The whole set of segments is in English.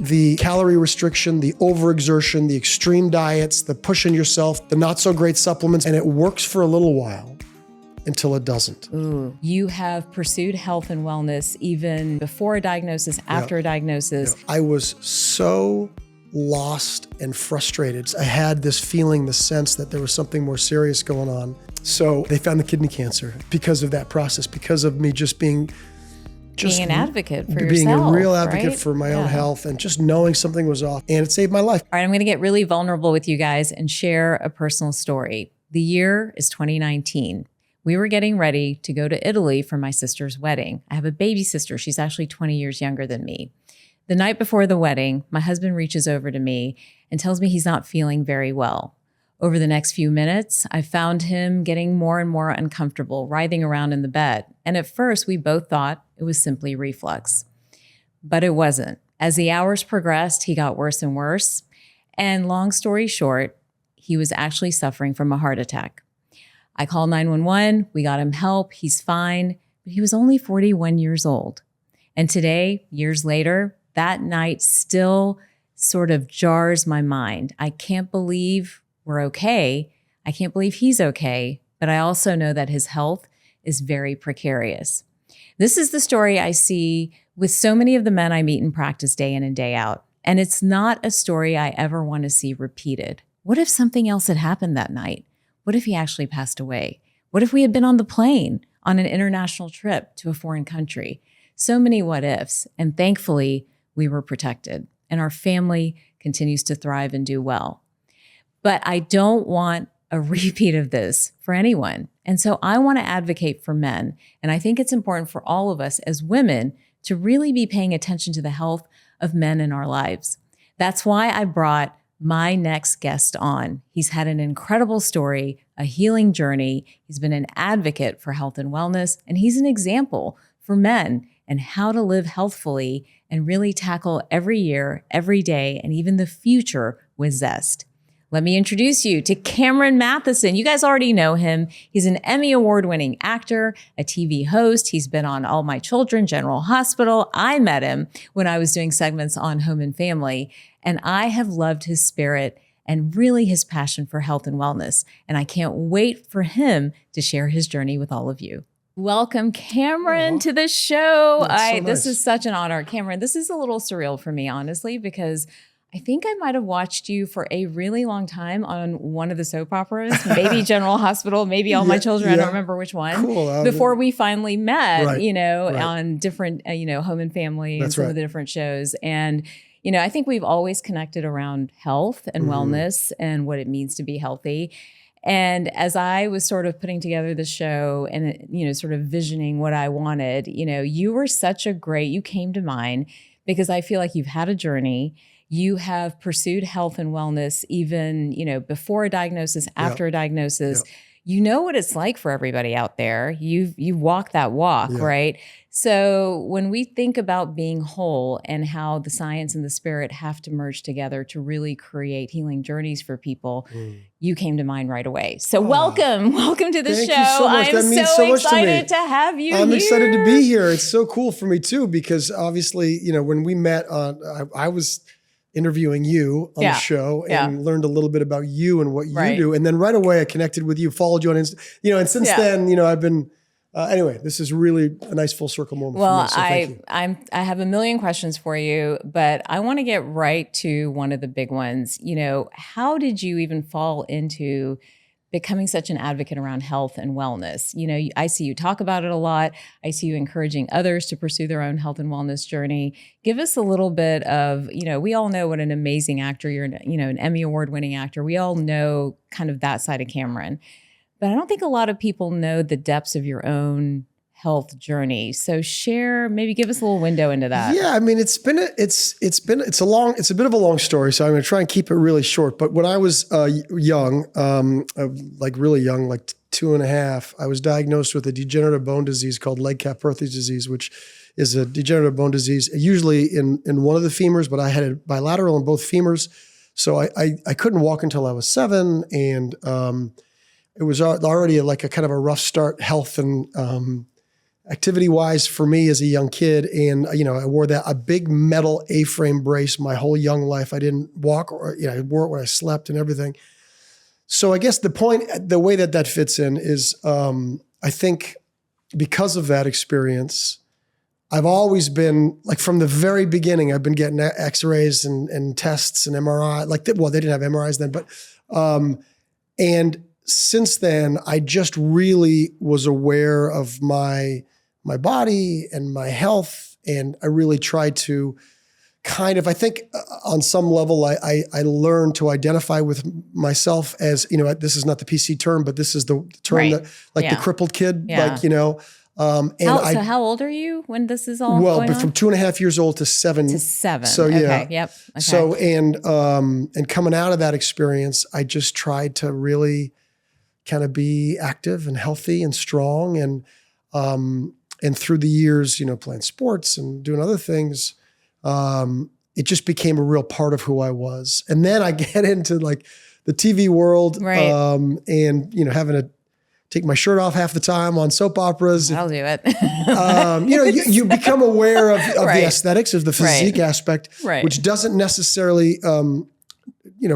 the calorie restriction, the overexertion, the extreme diets, the pushing yourself, the not so great supplements, and it works for a little while until it doesn't. Ooh. You have pursued health and wellness even before a diagnosis, after a diagnosis. I was so lost and frustrated. I had this feeling, the sense that there was something more serious going on. So they found the kidney cancer because of that process, because of me just being an advocate for being yourself, a real advocate right? for my own health, and just knowing something was off, and it saved my life. All right, I'm going to get really vulnerable with you guys and share a personal story. The year is 2019. We were getting ready to go to Italy for my sister's wedding. I have a baby sister. She's actually 20 years younger than me. The night before the wedding, my husband reaches over to me and tells me he's not feeling very well. Over the next few minutes, I found him getting more and more uncomfortable, writhing around in the bed. And at first, we both thought it was simply reflux. But it wasn't. As the hours progressed, he got worse and worse. And long story short, he was actually suffering from a heart attack. I called 911. We got him help. He's fine. But he was only 41 years old. And today, years later, that night still sort of jars my mind. I can't believe we're okay. I can't believe he's okay, but I also know that his health is very precarious. This is the story I see with so many of the men I meet in practice day in and day out. And it's not a story I ever want to see repeated. What if something else had happened that night? What if he actually passed away? What if we had been on the plane on an international trip to a foreign country? So many what ifs. And thankfully, we were protected and our family continues to thrive and do well. But I don't want a repeat of this for anyone. And so I want to advocate for men. And I think it's important for all of us as women to really be paying attention to the health of men in our lives. That's why I brought my next guest on. He's had an incredible story, a healing journey. He's been an advocate for health and wellness, and he's an example for men and how to live healthfully and really tackle every year, every day, and even the future with zest. Let me introduce you to Cameron Mathison. You guys already know him. He's an Emmy Award-winning actor, a TV host. He's been on All My Children, General Hospital. I met him when I was doing segments on Home and Family, and I have loved his spirit and really his passion for health and wellness. And I can't wait for him to share his journey with all of you. Welcome, Cameron, to the show. This is such an honor. Cameron, this is a little surreal for me, honestly, because I think I might have watched you for a really long time on one of the soap operas, maybe General Hospital, maybe All My Children. I don't remember which one. Cool. Before we finally met, on different, Home and Family and some of the different shows. And, I think we've always connected around health and wellness and what it means to be healthy. And as I was sort of putting together the show and, sort of visioning what I wanted, you were you came to mind because I feel like you've had a journey. You have pursued health and wellness even, before a diagnosis, after a diagnosis. You know what it's like for everybody out there. You've walked that walk, right? So when we think about being whole and how the science and the spirit have to merge together to really create healing journeys for people, you came to mind right away. So welcome to the show. You so much. I'm so excited to have you I'm here. excited to be here. It's so cool for me too, because obviously, when we met I was interviewing you on the show and learned a little bit about you and what you do. And then right away I connected with you, followed you on Insta, and since then, I've been, anyway, this is really a nice full circle moment for me. So thank you. I have a million questions for you, but I want to get right to one of the big ones. How did you even fall into becoming such an advocate around health and wellness? I see you talk about it a lot. I see you encouraging others to pursue their own health and wellness journey. Give us a little bit of, we all know what an amazing actor you're, an Emmy Award-winning actor. We all know kind of that side of Cameron. But I don't think a lot of people know the depths of your own health journey. So maybe give us a little window into that. Yeah, I mean, it's a bit of a long story, so I'm going to try and keep it really short. But when I was young, really young, like 2.5, I was diagnosed with a degenerative bone disease called leg Cap-Perthes disease, which is a degenerative bone disease, usually in one of the femurs, but I had it bilateral in both femurs. So I couldn't walk until I was 7, and it was already like a kind of a rough start, health and activity wise for me as a young kid. And, I wore a big metal A-frame brace my whole young life. I didn't walk I wore it when I slept and everything. So I guess the way that fits in is, I think because of that experience, I've always been like from the very beginning, I've been getting x-rays and tests and MRI they didn't have MRIs then, but, and since then I just really was aware of my body and my health. And I really tried to I think on some level, I learned to identify with myself as, this is not the PC term, but this is the term that the crippled kid, how old are you when this is all going on? From 2.5 years old to 7. To 7. So okay. Yep. Okay. So, and coming out of that experience, I just tried to really kind of be active and healthy and strong. And through the years, playing sports and doing other things, it just became a real part of who I was. And then I get into like the TV world, and, having to take my shirt off half the time on soap operas. I'll do it. You become aware of the aesthetics of the physique aspect, which doesn't necessarily,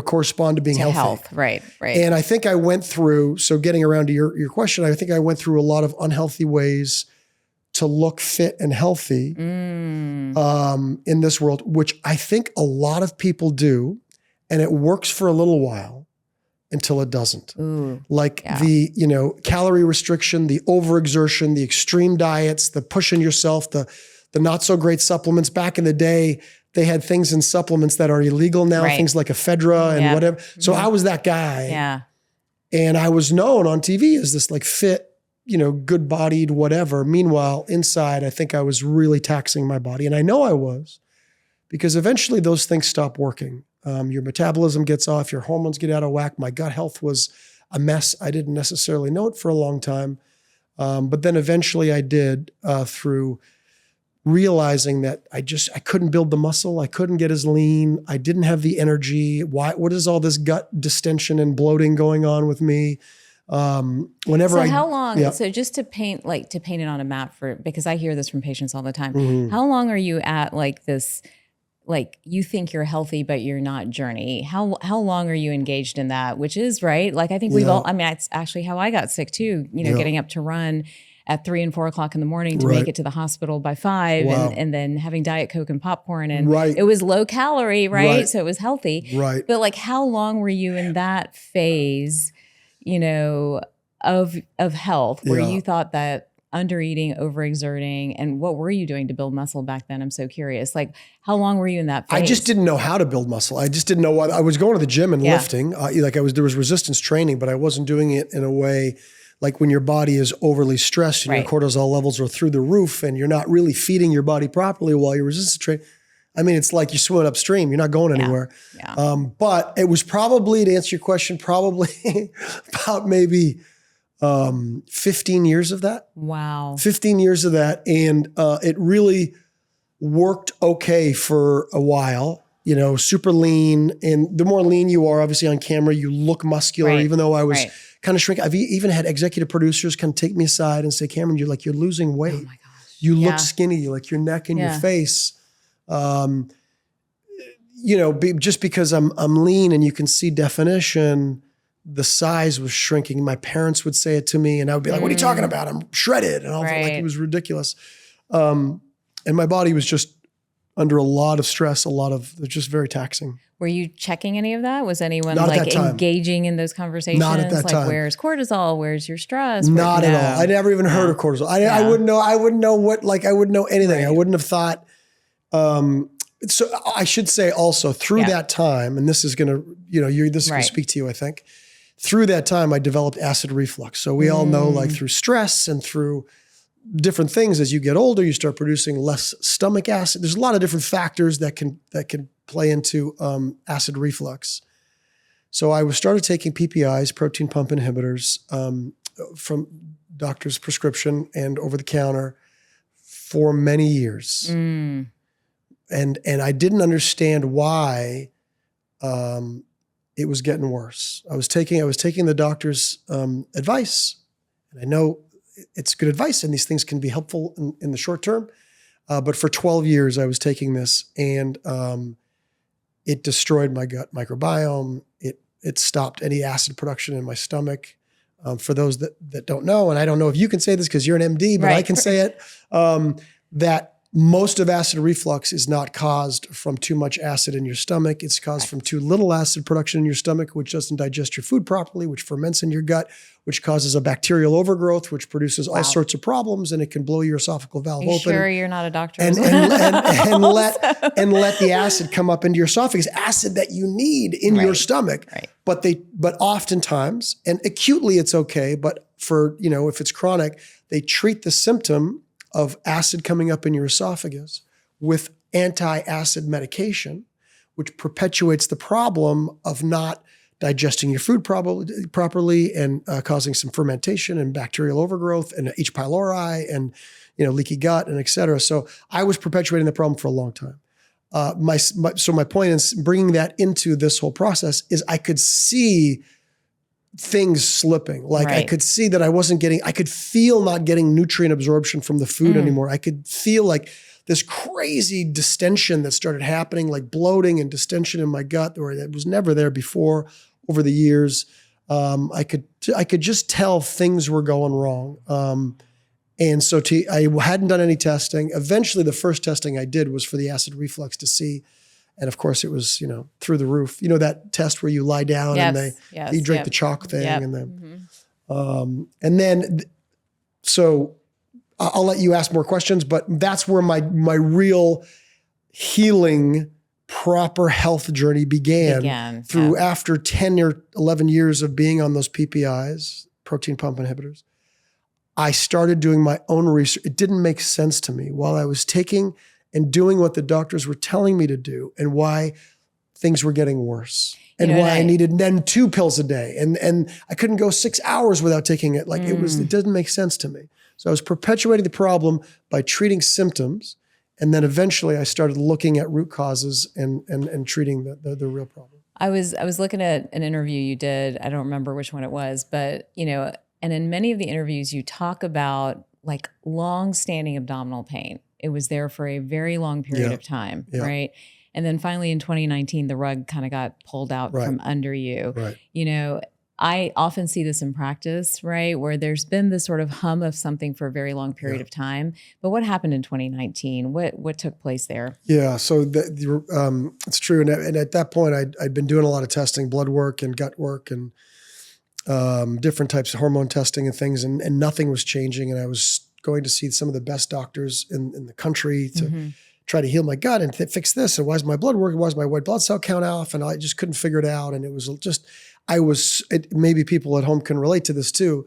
correspond to being healthy. Right. And I think I went through, so getting around to your question, I think I went through a lot of unhealthy ways to look fit and healthy in this world, which I think a lot of people do, and it works for a little while until it doesn't. The calorie restriction, the overexertion, the extreme diets, the pushing yourself, the not so great supplements. Back in the day, they had things in supplements that are illegal now, things like ephedra and whatever. So I was that guy. Yeah. And I was known on TV as this like fit, good bodied, whatever. Meanwhile, inside, I think I was really taxing my body. And I know I was, because eventually those things stop working. Your metabolism gets off, your hormones get out of whack. My gut health was a mess. I didn't necessarily know it for a long time. But then eventually I did, through realizing that I couldn't build the muscle. I couldn't get as lean. I didn't have the energy. What is all this gut distension and bloating going on with me? How long? Yeah. So just to paint it on a map because I hear this from patients all the time. Mm-hmm. How long are you at like this, like you think you're healthy, but you're not journey? How long are you engaged in that? Which is right. Like I think we've all, it's actually how I got sick too, getting up to run at 3 and 4 o'clock in the morning to make it to the hospital by 5 and then having Diet Coke and popcorn. And it was low calorie, right? So it was healthy. Right. But like how long were you in that phase, of health where you thought that under eating, overexerting, and what were you doing to build muscle back then? I'm so curious. Like how long were you in that phase? I just didn't know how to build muscle. I just didn't know what I was going to the gym and lifting. There was resistance training, but I wasn't doing it in a way like when your body is overly stressed and your cortisol levels are through the roof and you're not really feeding your body properly while you're resistance training. It's like you're swimming upstream. You're not going anywhere. Yeah. But it was probably, to answer your question, about maybe 15 years of that. Wow. 15 years of that. And it really worked okay for a while, super lean. And the more lean you are, obviously on camera, you look muscular, even though I was kind of shrinking. I've even had executive producers kind of take me aside and say, Cameron, you're losing weight. Oh my gosh. You look skinny, like your neck and your face. Just because I'm lean and you can see definition, the size was shrinking. My parents would say it to me and I would be like, what are you talking about? I'm shredded. And I felt like it was ridiculous. And my body was just under a lot of stress, just very taxing. Were you checking any of that? Was anyone engaging in those conversations? Not at that time. Where's cortisol? Where's your stress? Not at all. I never even heard of cortisol. I wouldn't know. I wouldn't know I wouldn't know anything. I wouldn't have thought, so I should say also through that time, and this is going to, this is going to speak to you, I think. Through that time, I developed acid reflux. So we all know through stress and through different things, as you get older, you start producing less stomach acid. There's a lot of different factors that can play into acid reflux. So I started taking PPIs, protein pump inhibitors, from doctor's prescription and over the counter for many years. And I didn't understand why it was getting worse. I was taking the doctor's advice, and I know it's good advice, and these things can be helpful in the short term. But for 12 years, I was taking this, and it destroyed my gut microbiome. It stopped any acid production in my stomach. For those that don't know, and I don't know if you can say this because you're an MD, but I can say it, that most of acid reflux is not caused from too much acid in your stomach. It's caused from too little acid production in your stomach, which doesn't digest your food properly, which ferments in your gut, which causes a bacterial overgrowth, which produces all sorts of problems, and it can blow your esophageal valve open. Sure you're not a doctor? And let the acid come up into your esophagus, acid that you need in your stomach. Right. But oftentimes, and acutely it's okay, but for, if it's chronic, they treat the symptom of acid coming up in your esophagus with anti-acid medication, which perpetuates the problem of not digesting your food properly and causing some fermentation and bacterial overgrowth and H. pylori and leaky gut and et cetera. So I was perpetuating the problem for a long time. So my point is bringing that into this whole process is I could see things slipping. Like I could see that I could feel not getting nutrient absorption from the food anymore. I could feel like this crazy distension that started happening, like bloating and distension in my gut, where it was never there before over the years. I could just tell things were going wrong. And so I hadn't done any testing. Eventually, the first testing I did was for the acid reflux to see. And of course, it was, through the roof. That test where you lie down and you drink the chalk thing. And then, and then, so I'll let you ask more questions, but that's where my real healing, proper health journey began through after 10 or 11 years of being on those PPIs, protein pump inhibitors. I started doing my own research. It didn't make sense to me while I was taking and doing what the doctors were telling me to do, and why things were getting worse, and why I needed then 2 pills a day, and I couldn't go 6 hours without taking it. Like it didn't make sense to me. So I was perpetuating the problem by treating symptoms, and then eventually I started looking at root causes and treating the real problem. I was looking at an interview you did. I don't remember which one it was, but and in many of the interviews you talk about like long-standing abdominal pain. It was there for a very long period of time, right? And then finally in 2019, the rug kind of got pulled out from under you. Right. I often see this in practice, right? Where there's been this sort of hum of something for a very long period of time. But what happened in 2019? What took place there? Yeah, so it's true. And at that point, I'd been doing a lot of testing, blood work and gut work and different types of hormone testing and things, and nothing was changing. And I was going to see some of the best doctors in the country to try to heal my gut and fix this. And why is my blood working? Why is my white blood cell count off? And I just couldn't figure it out. And it was just, maybe people at home can relate to this too.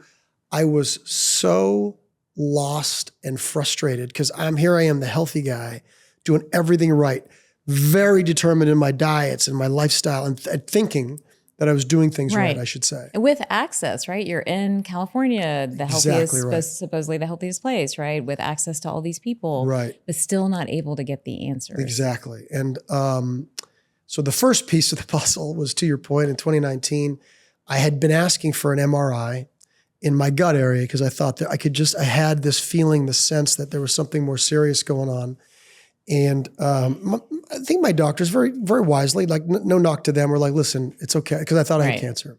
I was so lost and frustrated because I am the healthy guy doing everything right, very determined in my diets and my lifestyle and thinking that I was doing things right, I should say. With access, right? You're in California, the healthiest, supposedly the healthiest place, right? With access to all these people, but still not able to get the answers. Exactly. And so the first piece of the puzzle was, to your point, in 2019, I had been asking for an MRI in my gut area because I thought that I had this feeling, the sense that there was something more serious going on. And I think my doctors very, very wisely, like no knock to them, were like, listen, it's okay. Because I thought I had cancer.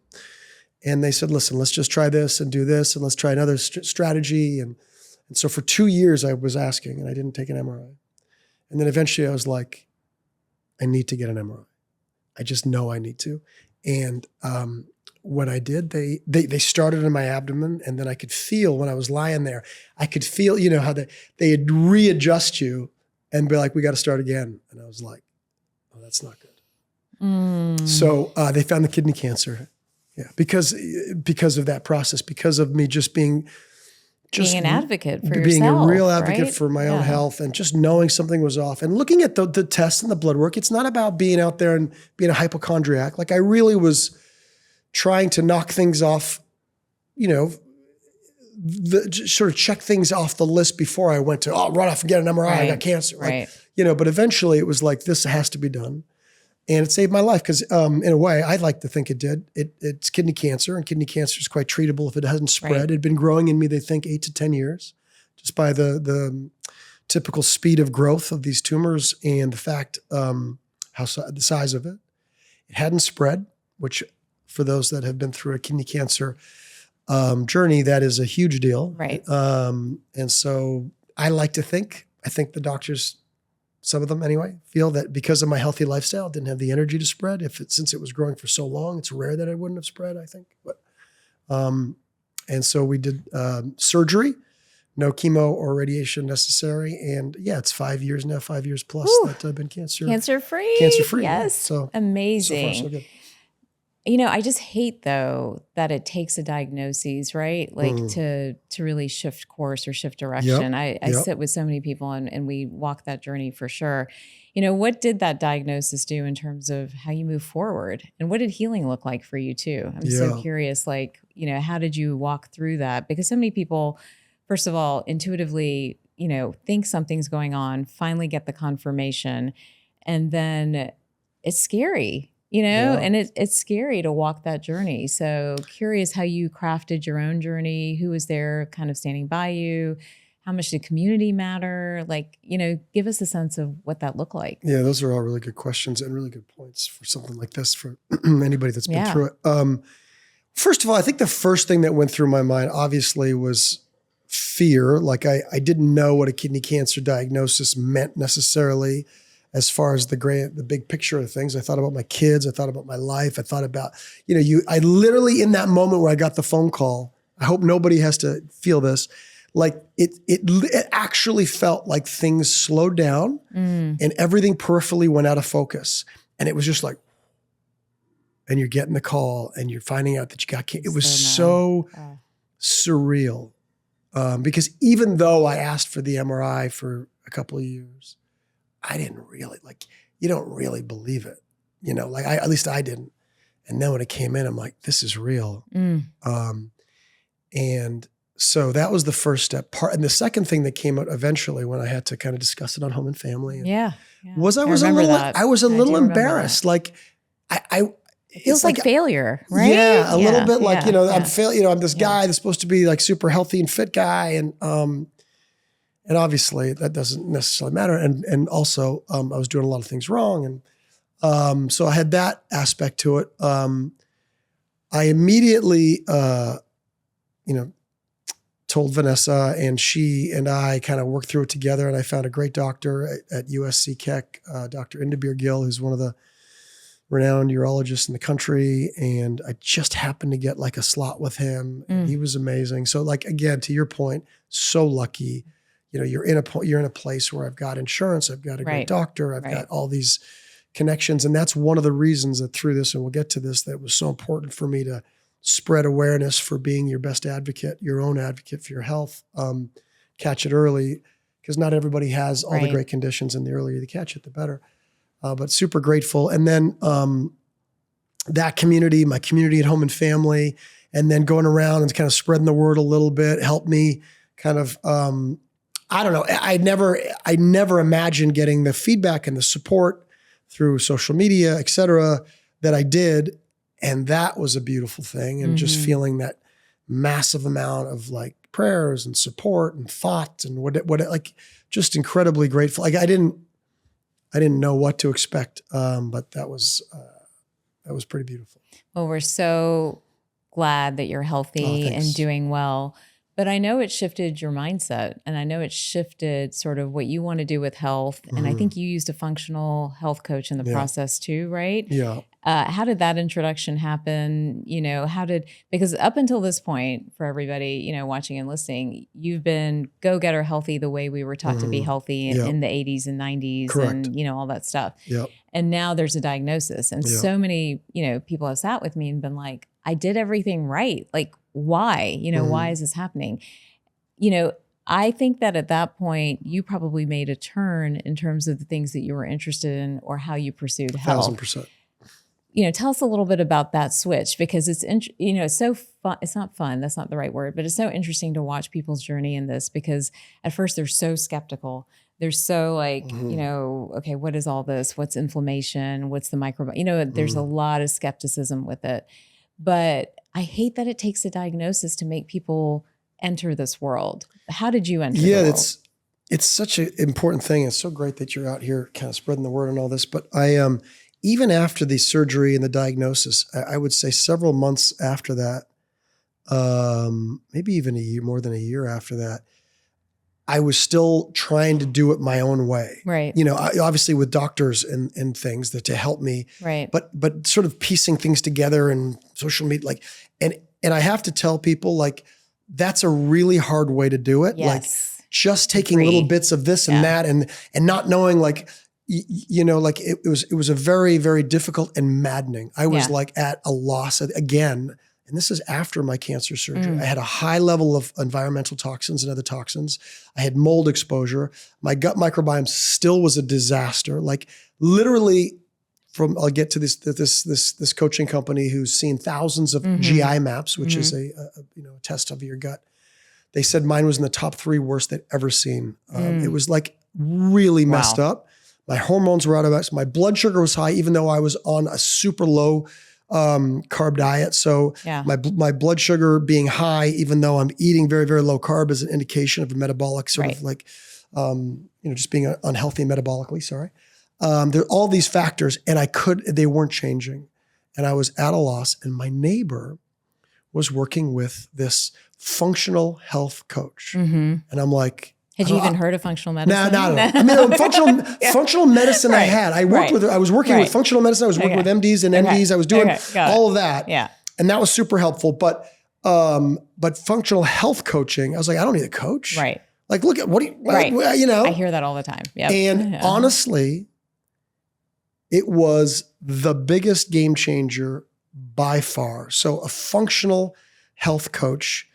And they said, listen, let's just try this and do this. And let's try another strategy. And so for 2 years I was asking and I didn't take an MRI. And then eventually I was like, I need to get an MRI. I just know I need to. And when I did, they started in my abdomen, and then I could feel when I was lying there, I could feel, how they'd readjust you and be like, we got to start again. And I was like, oh, that's not good. So they found the kidney cancer. Yeah. Because of that process, because of me just being an advocate for being yourself, a real advocate for my own health, and just knowing something was off and looking at the tests and the blood work. It's not about being out there and being a hypochondriac. Like I really was trying to knock things off, sort of check things off the list before I went to, run off and get an MRI. I got cancer. But eventually it was like, this has to be done. And it saved my life because in a way, I'd like to think it did. It's kidney cancer, and kidney cancer is quite treatable if it hasn't spread. Right. It had been growing in me, they think, 8 to 10 years, just by the typical speed of growth of these tumors and the fact the size of it. It hadn't spread, which for those that have been through a kidney cancer journey, that is a huge deal. Right. And so I like to think, I think the doctors, some of them anyway, feel that because of my healthy lifestyle, it didn't have the energy to spread. Since it was growing for so long, it's rare that it wouldn't have spread, I think. But and so we did surgery, no chemo or radiation necessary. And yeah, it's 5 years now, 5 years plus that I've been Cancer-free. Cancer-free. Yes. So Amazing. so far, so good. I just hate though that it takes a diagnosis, right? Like to really shift course or shift direction. I sit with so many people and we walk that journey for sure. What did that diagnosis do in terms of how you move forward? And what did healing look like for you too? I'm so curious, how did you walk through that? Because so many people, first of all, intuitively, think something's going on, finally get the confirmation, and then it's scary. And it's scary to walk that journey. So curious how you crafted your own journey, who was there kind of standing by you, how much did community matter? Give us a sense of what that looked like. Yeah, those are all really good questions and really good points for something like this for anybody that's been through it. First of all, I think the first thing that went through my mind obviously was fear. Like I didn't know what a kidney cancer diagnosis meant necessarily. As far as the big picture of things, I thought about my kids. I thought about my life. I thought about, I literally in that moment where I got the phone call, I hope nobody has to feel this. Like it actually felt like things slowed down and everything peripherally went out of focus. And it was just like, and you're getting the call and you're finding out that you got cancer. It was so surreal. Because even though I asked for the MRI for a couple of years, I didn't really you don't really believe it, at least I didn't. And then when it came in, I'm like, this is real. And so that was the first step and the second thing that came out eventually when I had to kind of discuss it on Home and Family was I was a little embarrassed. Like it feels like failure, right? Yeah, a little bit like, I'm this guy that's supposed to be like super healthy and fit guy. And obviously that doesn't necessarily matter. And also I was doing a lot of things wrong. And so I had that aspect to it. I immediately, told Vanessa, and she and I kind of worked through it together. And I found a great doctor at USC Keck, Dr. Indabir Gill, who's one of the renowned urologists in the country. And I just happened to get like a slot with him. And he was amazing. So again, to your point, so lucky. You're in a place where I've got insurance, I've got a great doctor, I've got all these connections. And that's one of the reasons that through this, and we'll get to this, that it was so important for me to spread awareness for being your best advocate, your own advocate for your health, catch it early, because not everybody has all the great conditions, and the earlier you catch it, the better. But super grateful. And then that community, my community at Home and Family, and then going around and kind of spreading the word a little bit helped me kind of, I don't know. I never imagined getting the feedback and the support through social media, et cetera, that I did. And that was a beautiful thing. And just feeling that massive amount of like prayers and support and thought and just incredibly grateful. Like I didn't know what to expect. But that was pretty beautiful. Well, we're so glad that you're healthy and doing well. But I know it shifted your mindset, and I know it shifted sort of what you want to do with health. And I think you used a functional health coach in the process too, right? Yeah. How did that introduction happen? Because up until this point, for everybody, watching and listening, you've been go-getter healthy the way we were taught to be healthy in the 80s and 90s. Correct. And, all that stuff. Yep. And now there's a diagnosis. And so many, people have sat with me and been like, I did everything right. Like, why? Why is this happening? I think that at that point, you probably made a turn in terms of the things that you were interested in or how you pursued health. 1,000%. Tell us a little bit about that switch, because it's, so fun. It's not fun. That's not the right word, but it's so interesting to watch people's journey in this, because at first they're so skeptical. They're so like, okay, what is all this? What's inflammation? What's the microbiome? There's a lot of skepticism with it. But I hate that it takes a diagnosis to make people enter this world. How did you enter the world? It's such an important thing. It's so great that you're out here kind of spreading the word on all this. But I even after the surgery and the diagnosis, I would say several months after that, maybe even a year, more than a year after that, I was still trying to do it my own way. Right. Obviously with doctors and things that to help me. Right. But sort of piecing things together and social media, and I have to tell people that's a really hard way to do it. Yes. Just taking little bits of this and that and not knowing it was a very, very difficult and maddening. I was at a loss again. And this is after my cancer surgery. I had a high level of environmental toxins and other toxins. I had mold exposure. My gut microbiome still was a disaster. Literally I'll get to this coaching company who's seen thousands of GI maps, which is a test of your gut. They said mine was in the top 3 worst they'd ever seen. It was really messed up. My hormones were out of whack. My blood sugar was high, even though I was on a super low carb diet. So my blood sugar being high, even though I'm eating very, very low carb, is an indication of a metabolic sort of just being unhealthy metabolically. Sorry. There are all these factors and they weren't changing. And I was at a loss, and my neighbor was working with this functional health coach. And I'm like, had you even heard of functional medicine? No. I mean, functional medicine I had. I was working with functional medicine. I was working with MDs and NDs. I was doing all of that. Yeah. And that was super helpful. But functional health coaching, I was like, I don't need a coach. Right. Look at I hear that all the time. Yep. And honestly, it was the biggest game changer by far. So a functional health coach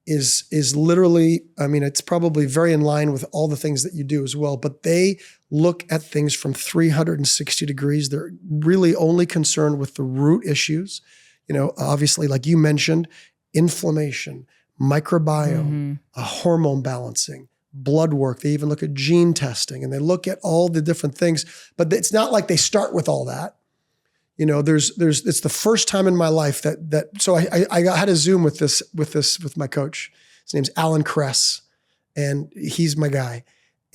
is literally, it's probably very in line with all the things that you do as well, but they look at things from 360 degrees. They're really only concerned with the root issues. Obviously, like you mentioned, inflammation, microbiome, hormone balancing, blood work. They even look at gene testing, and they look at all the different things, but it's not like they start with all that. It's the first time in my life so I had a Zoom with my coach. His name's Alan Kress, and he's my guy.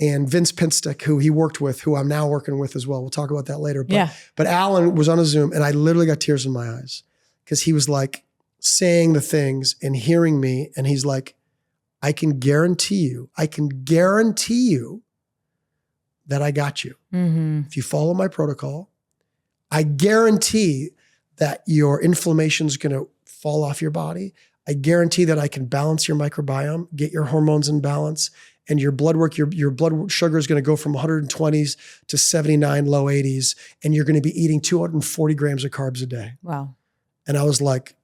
And Vince Pinstick, who he worked with, who I'm now working with as well. We'll talk about that later. But Alan was on a Zoom, and I literally got tears in my eyes because he was saying the things and hearing me. And he's like, I can guarantee you that I got you. If you follow my protocol, I guarantee that your inflammation is going to fall off your body. I guarantee that I can balance your microbiome, get your hormones in balance, and your blood work, your blood sugar is going to go from 120s to 79, low 80s, and you're going to be eating 240 grams of carbs a day. Wow. And I was like,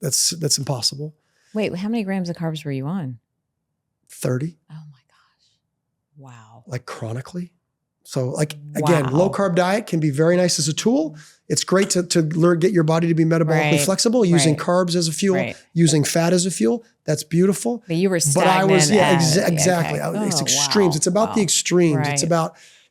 that's impossible. Wait, how many grams of carbs were you on? 30. Oh my gosh. Wow. Chronically. So again, low carb diet can be very nice as a tool. It's great to get your body to be metabolically flexible, using carbs as a fuel, using fat as a fuel. That's beautiful. But you were stagnant. But I was, exactly. Okay. It's extremes. It's about the extremes. Right.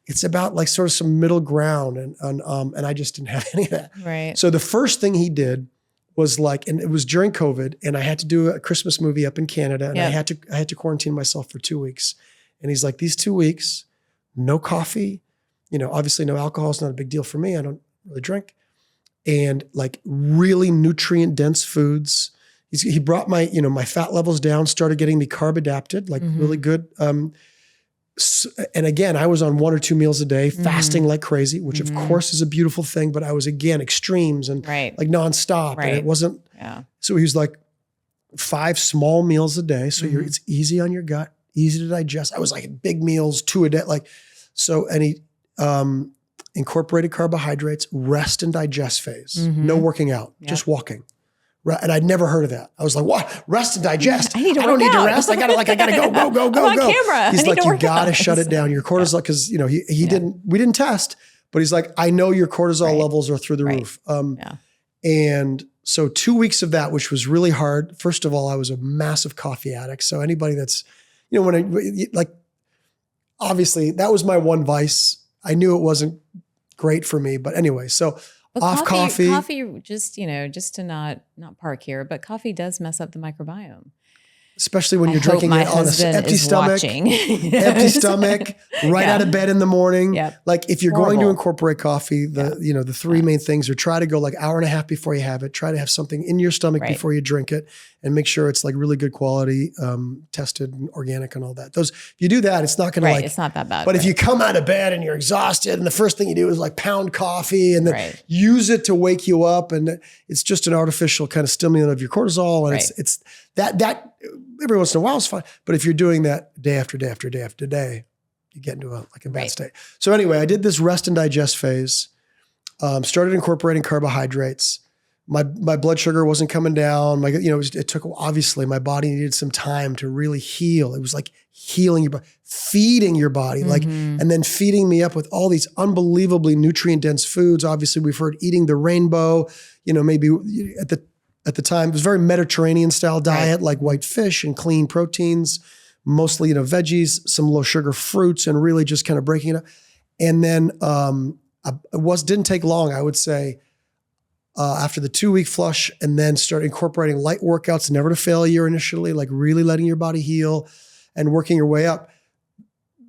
It's about sort of some middle ground. And I just didn't have any of that. Right. So the first thing he did was and it was during COVID, and I had to do a Christmas movie up in Canada, and I had to quarantine myself for 2 weeks. And he's like, these 2 weeks, no coffee, obviously no alcohol is not a big deal for me. I don't really drink. And really nutrient dense foods. He brought my fat levels down, started getting me carb adapted, really good. And again, I was on 1 or 2 meals a day, fasting like crazy, which of course is a beautiful thing, but I was again, extremes and nonstop. And it wasn't, so he was 5 small meals a day. So it's easy on your gut, easy to digest. I was big meals, 2 a day. And he incorporated carbohydrates, rest and digest phase, no working out, just walking. And I'd never heard of that. I was like, what? Rest and digest? I don't need to rest. I gotta go. I'm on camera. He's like, you gotta shut it down. Your cortisol, because we didn't test, but he's like, I know your cortisol levels are through the roof. And so 2 weeks of that, which was really hard. First of all, I was a massive coffee addict. So anybody that's, obviously that was my one vice. I knew it wasn't great for me, but anyway, so But off coffee. Coffee, just, just to not park here, but coffee does mess up the microbiome. Especially when I you're hope drinking my it on an husband empty is stomach, watching. empty stomach, right Yeah. out of bed in the morning. Yep. Like if you're going to Horrible. incorporate coffee, the three main things are try to go like hour and a half before you have it. Try to have something in your stomach Right. before you drink it, and make sure it's like really good quality, tested and organic and all that. If you do that, it's not going to Right. It's not that bad. But if you come out of bed and you're exhausted and the first thing you do is like pound coffee and then Right. use it to wake you up, and it's just an artificial kind of stimulant of your cortisol, and Right. it's that every once in a while is fine. But if you're doing that day after day after day after day, you get into a bad Right. state. So anyway, I did this rest and digest phase, started incorporating carbohydrates. My blood sugar wasn't coming down. It took, obviously my body needed some time to really heal. It was like healing your body, feeding your body, and then feeding me up with all these unbelievably nutrient dense foods. Obviously we've heard eating the rainbow, maybe at the time, it was very Mediterranean style diet, Right. like white fish and clean proteins, mostly, veggies, some low sugar fruits, and really just kind of breaking it up. And then didn't take long, I would say, after the 2-week flush, and then start incorporating light workouts, never to failure initially, like really letting your body heal and working your way up.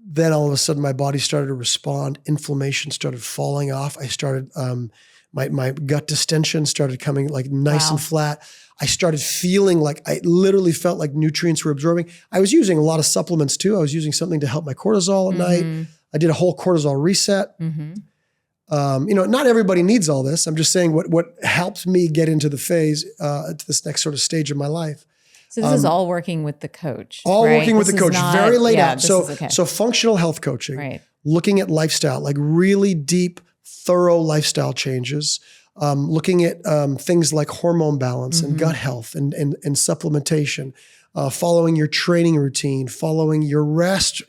Then all of a sudden my body started to respond. Inflammation started falling off. I started, my gut distension started coming like nice Wow. and flat. I started feeling like I literally felt like nutrients were absorbing. I was using a lot of supplements too. I was using something to help my cortisol at night. I did a whole cortisol reset. Not everybody needs all this. I'm just saying what helped me get into the phase, to this next sort of stage of my life. So this is all working with the coach. All right? working with This the is coach, not- very laid out. this So, is okay. so functional health coaching, Right. looking at lifestyle, like really deep, thorough lifestyle changes, looking at things like hormone balance and gut health and supplementation, following your training routine, following your rest,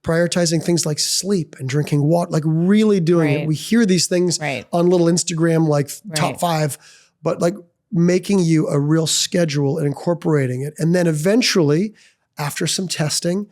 prioritizing things like sleep and drinking water, like really doing it. Right. We hear these things Right. on little Instagram, like top Right. 5, but like making you a real schedule and incorporating it. And then eventually, after some testing,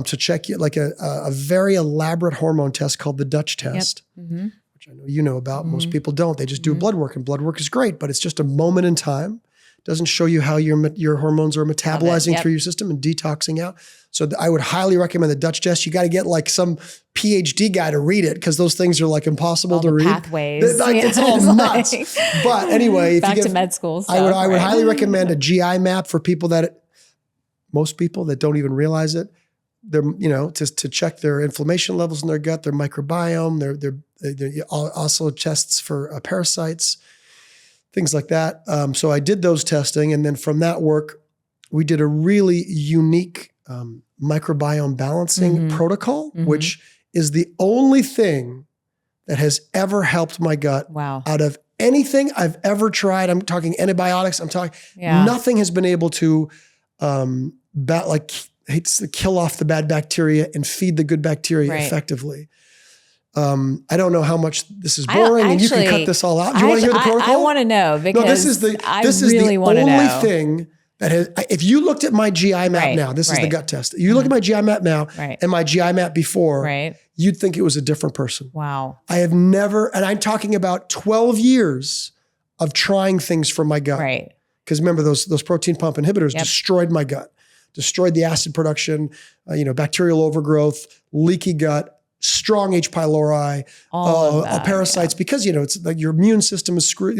to check you, like a very elaborate hormone test called the Dutch test, which I know you know about. Most people don't. They just do blood work, and blood work is great, but it's just a moment in time. Doesn't show you how your hormones are metabolizing Yep. through your system and detoxing out. So I would highly recommend the Dutch test. You got to get like some PhD guy to read it, because those things are like impossible All to the read. pathways. It's all It's nuts. like- But anyway, Back to med school stuff. I would right? highly recommend a GI map for most people that don't even realize it. They're, to check their inflammation levels in their gut, their microbiome, they're also tests for parasites, things like that. So I did those testing. And then from that work, we did a really unique microbiome balancing protocol, which is the only thing that has ever helped my gut Wow. out of anything I've ever tried. I'm talking antibiotics. I'm talking, Yeah. nothing has been able to, kill off the bad bacteria and feed the good bacteria Right. effectively. I don't know how much this is boring, and you can cut this all out. Do you want to hear the protocol? I want to know, because No, this is the only thing that has. If you looked at my GI map Right, now, this is the right. gut test. You look at my GI map now Right. and my GI map before, Right. you'd think it was a different person. Wow. I have never, and I'm talking about 12 years of trying things for my gut. Right. Because remember, those protein pump inhibitors Yep. destroyed my gut, destroyed the acid production, bacterial overgrowth, leaky gut, strong H. pylori, All of that, parasites, because, it's like your immune system is screwed,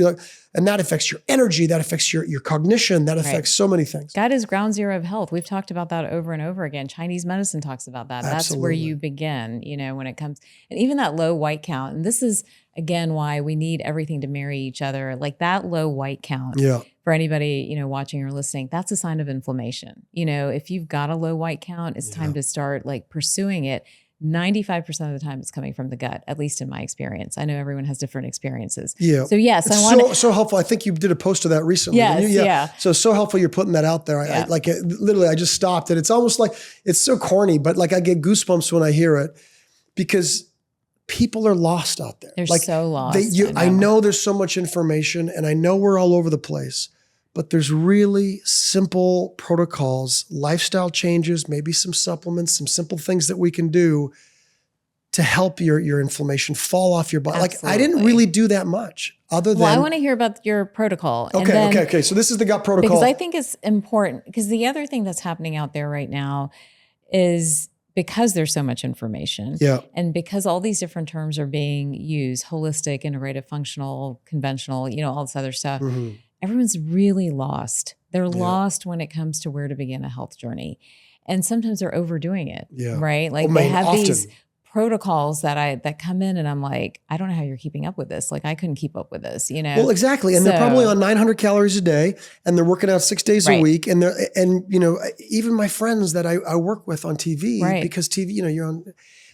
and that affects your energy, that affects your cognition, that affects so many things. Gut is ground zero of health. We've talked about that over and over again. Chinese medicine talks about that. That's where Absolutely. you begin, when it comes, and even that low white count. And this is, again, why we need everything to marry each other. Like that low white count. Yeah. For anybody, watching or listening, that's a sign of inflammation. If you've got a low white count, it's time to start like pursuing it. 95% of the time it's coming from the gut, at least in my experience. I know everyone has different experiences. Yeah. So yes, It's I want so helpful. I think you did a post of that recently. Yes, didn't you? yeah. So helpful you're putting that out there. Yeah. Literally, I just stopped, and it's almost like, it's so corny, but like I get goosebumps when I hear it, because people are lost out there. They're like so lost. I know there's so much information, and I know we're all over the place, but there's really simple protocols, lifestyle changes, maybe some supplements, some simple things that we can do to help your inflammation fall off your body. Absolutely. Like I didn't really do that much other than. Well, I want to hear about your protocol. Okay. So this is the gut protocol. Because I think it's important, because the other thing that's happening out there right now is because there's so much information, and because all these different terms are being used, holistic, integrative, functional, conventional, all this other stuff, everyone's really lost. They're lost when it comes to where to begin a health journey. And sometimes they're overdoing it, right? Like they have these protocols that come in and I'm like, I don't know how you're keeping up with this. Like I couldn't keep up with this, Well, exactly. And they're probably on 900 calories a day and they're working out 6 days a week. And even my friends that I work with on TV, because TV, you're on,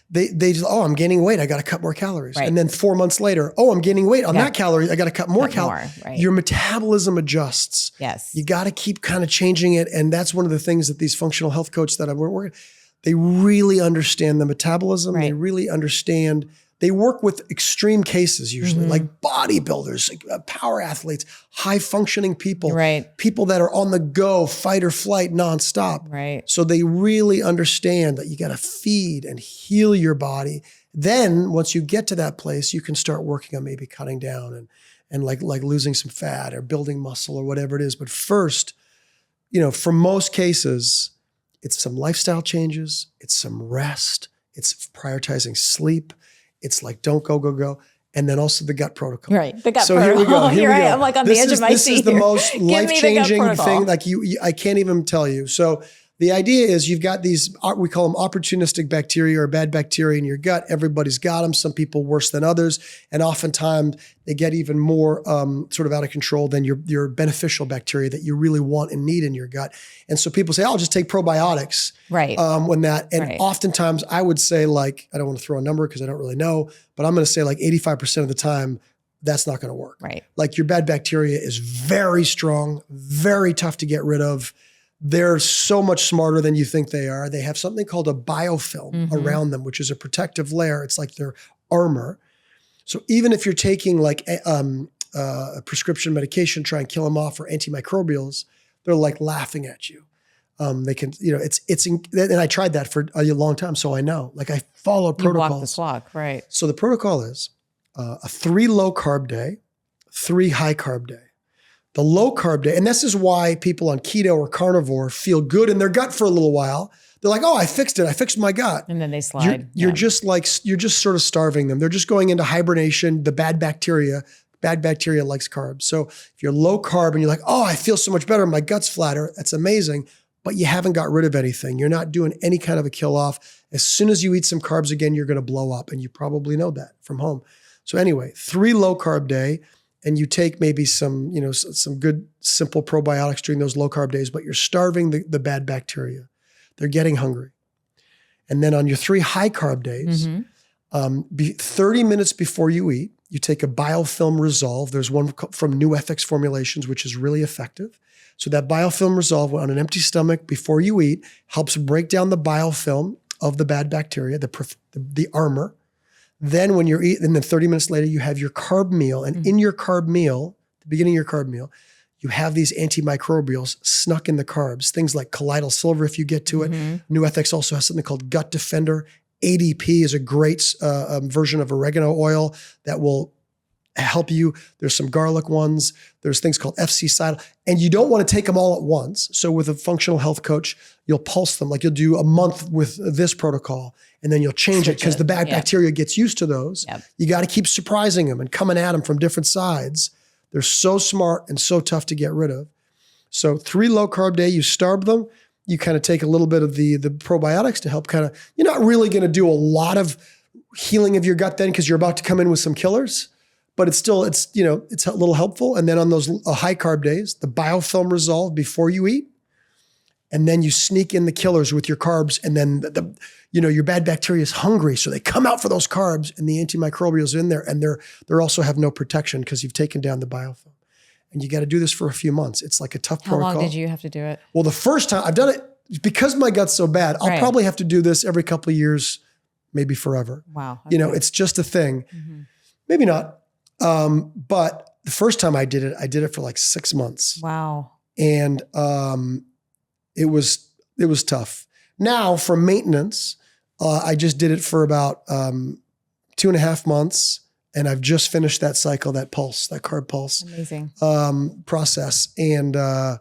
they just, I'm gaining weight. I got to cut more calories. And then 4 months later, I'm gaining weight on that calorie. I got to cut more calories. Your metabolism adjusts. Yes. You got to keep kind of changing it. And that's one of the things that these functional health coaches that I'm working, they really understand the metabolism. They really understand. They work with extreme cases usually, like bodybuilders, like power athletes, high functioning people, people that are on the go, fight or flight nonstop. So they really understand that you got to feed and heal your body. Then once you get to that place, you can start working on maybe cutting down and like losing some fat or building muscle or whatever it is. But first, for most cases, it's some lifestyle changes, it's some rest, it's prioritizing sleep, it's like don't go, and then also the gut protocol. The gut protocol. Here we go. I'm like on the edge of my seat. This is the most life-changing thing. Like I can't even tell you. So the idea is you've got these, we call them opportunistic bacteria or bad bacteria in your gut. Everybody's got them, some people worse than others. And oftentimes they get even more sort of out of control than your beneficial bacteria that you really want and need in your gut. And so people say, I'll just take probiotics. Oftentimes I would say like, I don't want to throw a number because I don't really know, but I'm going to say like 85% of the time, that's not going to work. Like your bad bacteria is very strong, very tough to get rid of. They're so much smarter than you think they are. They have something called a biofilm around them, which is a protective layer. It's like their armor. So even if you're taking like a prescription medication, try and kill them off, or antimicrobials, they're like laughing at you. They can, and I tried that for a long time. So I know, like I followed protocols. You walk the walk, So the protocol is a 3 low carb day, 3 high carb day. The low carb day, and this is why people on keto or carnivore feel good in their gut for a little while. They're like, I fixed it. I fixed my gut. And then they slide. You're just sort of starving them. They're just going into hibernation. The bad bacteria likes carbs. So if you're low carb and you're like, I feel so much better. My gut's flatter. That's amazing. But you haven't got rid of anything. You're not doing any kind of a kill off. As soon as you eat some carbs again, you're going to blow up. And you probably know that from home. So anyway, 3 low carb day. And you take maybe some good simple probiotics during those low carb days, but you're starving the bad bacteria. They're getting hungry. And then on your 3 high carb days, 30 minutes before you eat, you take a biofilm resolve. There's one from NewFX formulations, which is really effective. So that biofilm resolve on an empty stomach before you eat helps break down the biofilm of the bad bacteria, the armor. Then when you're eating, and then 30 minutes later, you have your carb meal. And in your carb meal, the beginning of your carb meal, you have these antimicrobials snuck in the carbs, things like colloidal silver if you get to it. NewFX also has something called Gut Defender. ADP is a great version of oregano oil that will help you. There's some garlic ones. There's things called FC-Cytal. And you don't want to take them all at once. So with a functional health coach, you'll pulse them. Like you'll do a month with this protocol and then you'll change it because the bad bacteria gets used to those. You got to keep surprising them and coming at them from different sides. They're so smart and so tough to get rid of. So 3 low carb day, you starve them. You kind of take a little bit of the probiotics to help kind of, you're not really going to do a lot of healing of your gut then because you're about to come in with some killers. But it's still, it's a little helpful. And then on those high carb days, the biofilm resolve before you eat. And then you sneak in the killers with your carbs. And then your bad bacteria is hungry. So they come out for those carbs and the antimicrobials in there. And they're also have no protection because you've taken down the biofilm. And you got to do this for a few months. It's like a tough protocol. How long did you have to do it? Well, the first time I've done it, because my gut's so bad, I'll probably have to do this every couple of years, maybe forever. Wow. Okay. It's just a thing. Maybe not. But the first time I did it for like 6 months. Wow. And it was tough. Now for maintenance, I just did it for about 2.5 months, and I've just finished that cycle, that carb pulse Amazing. Process. And I'll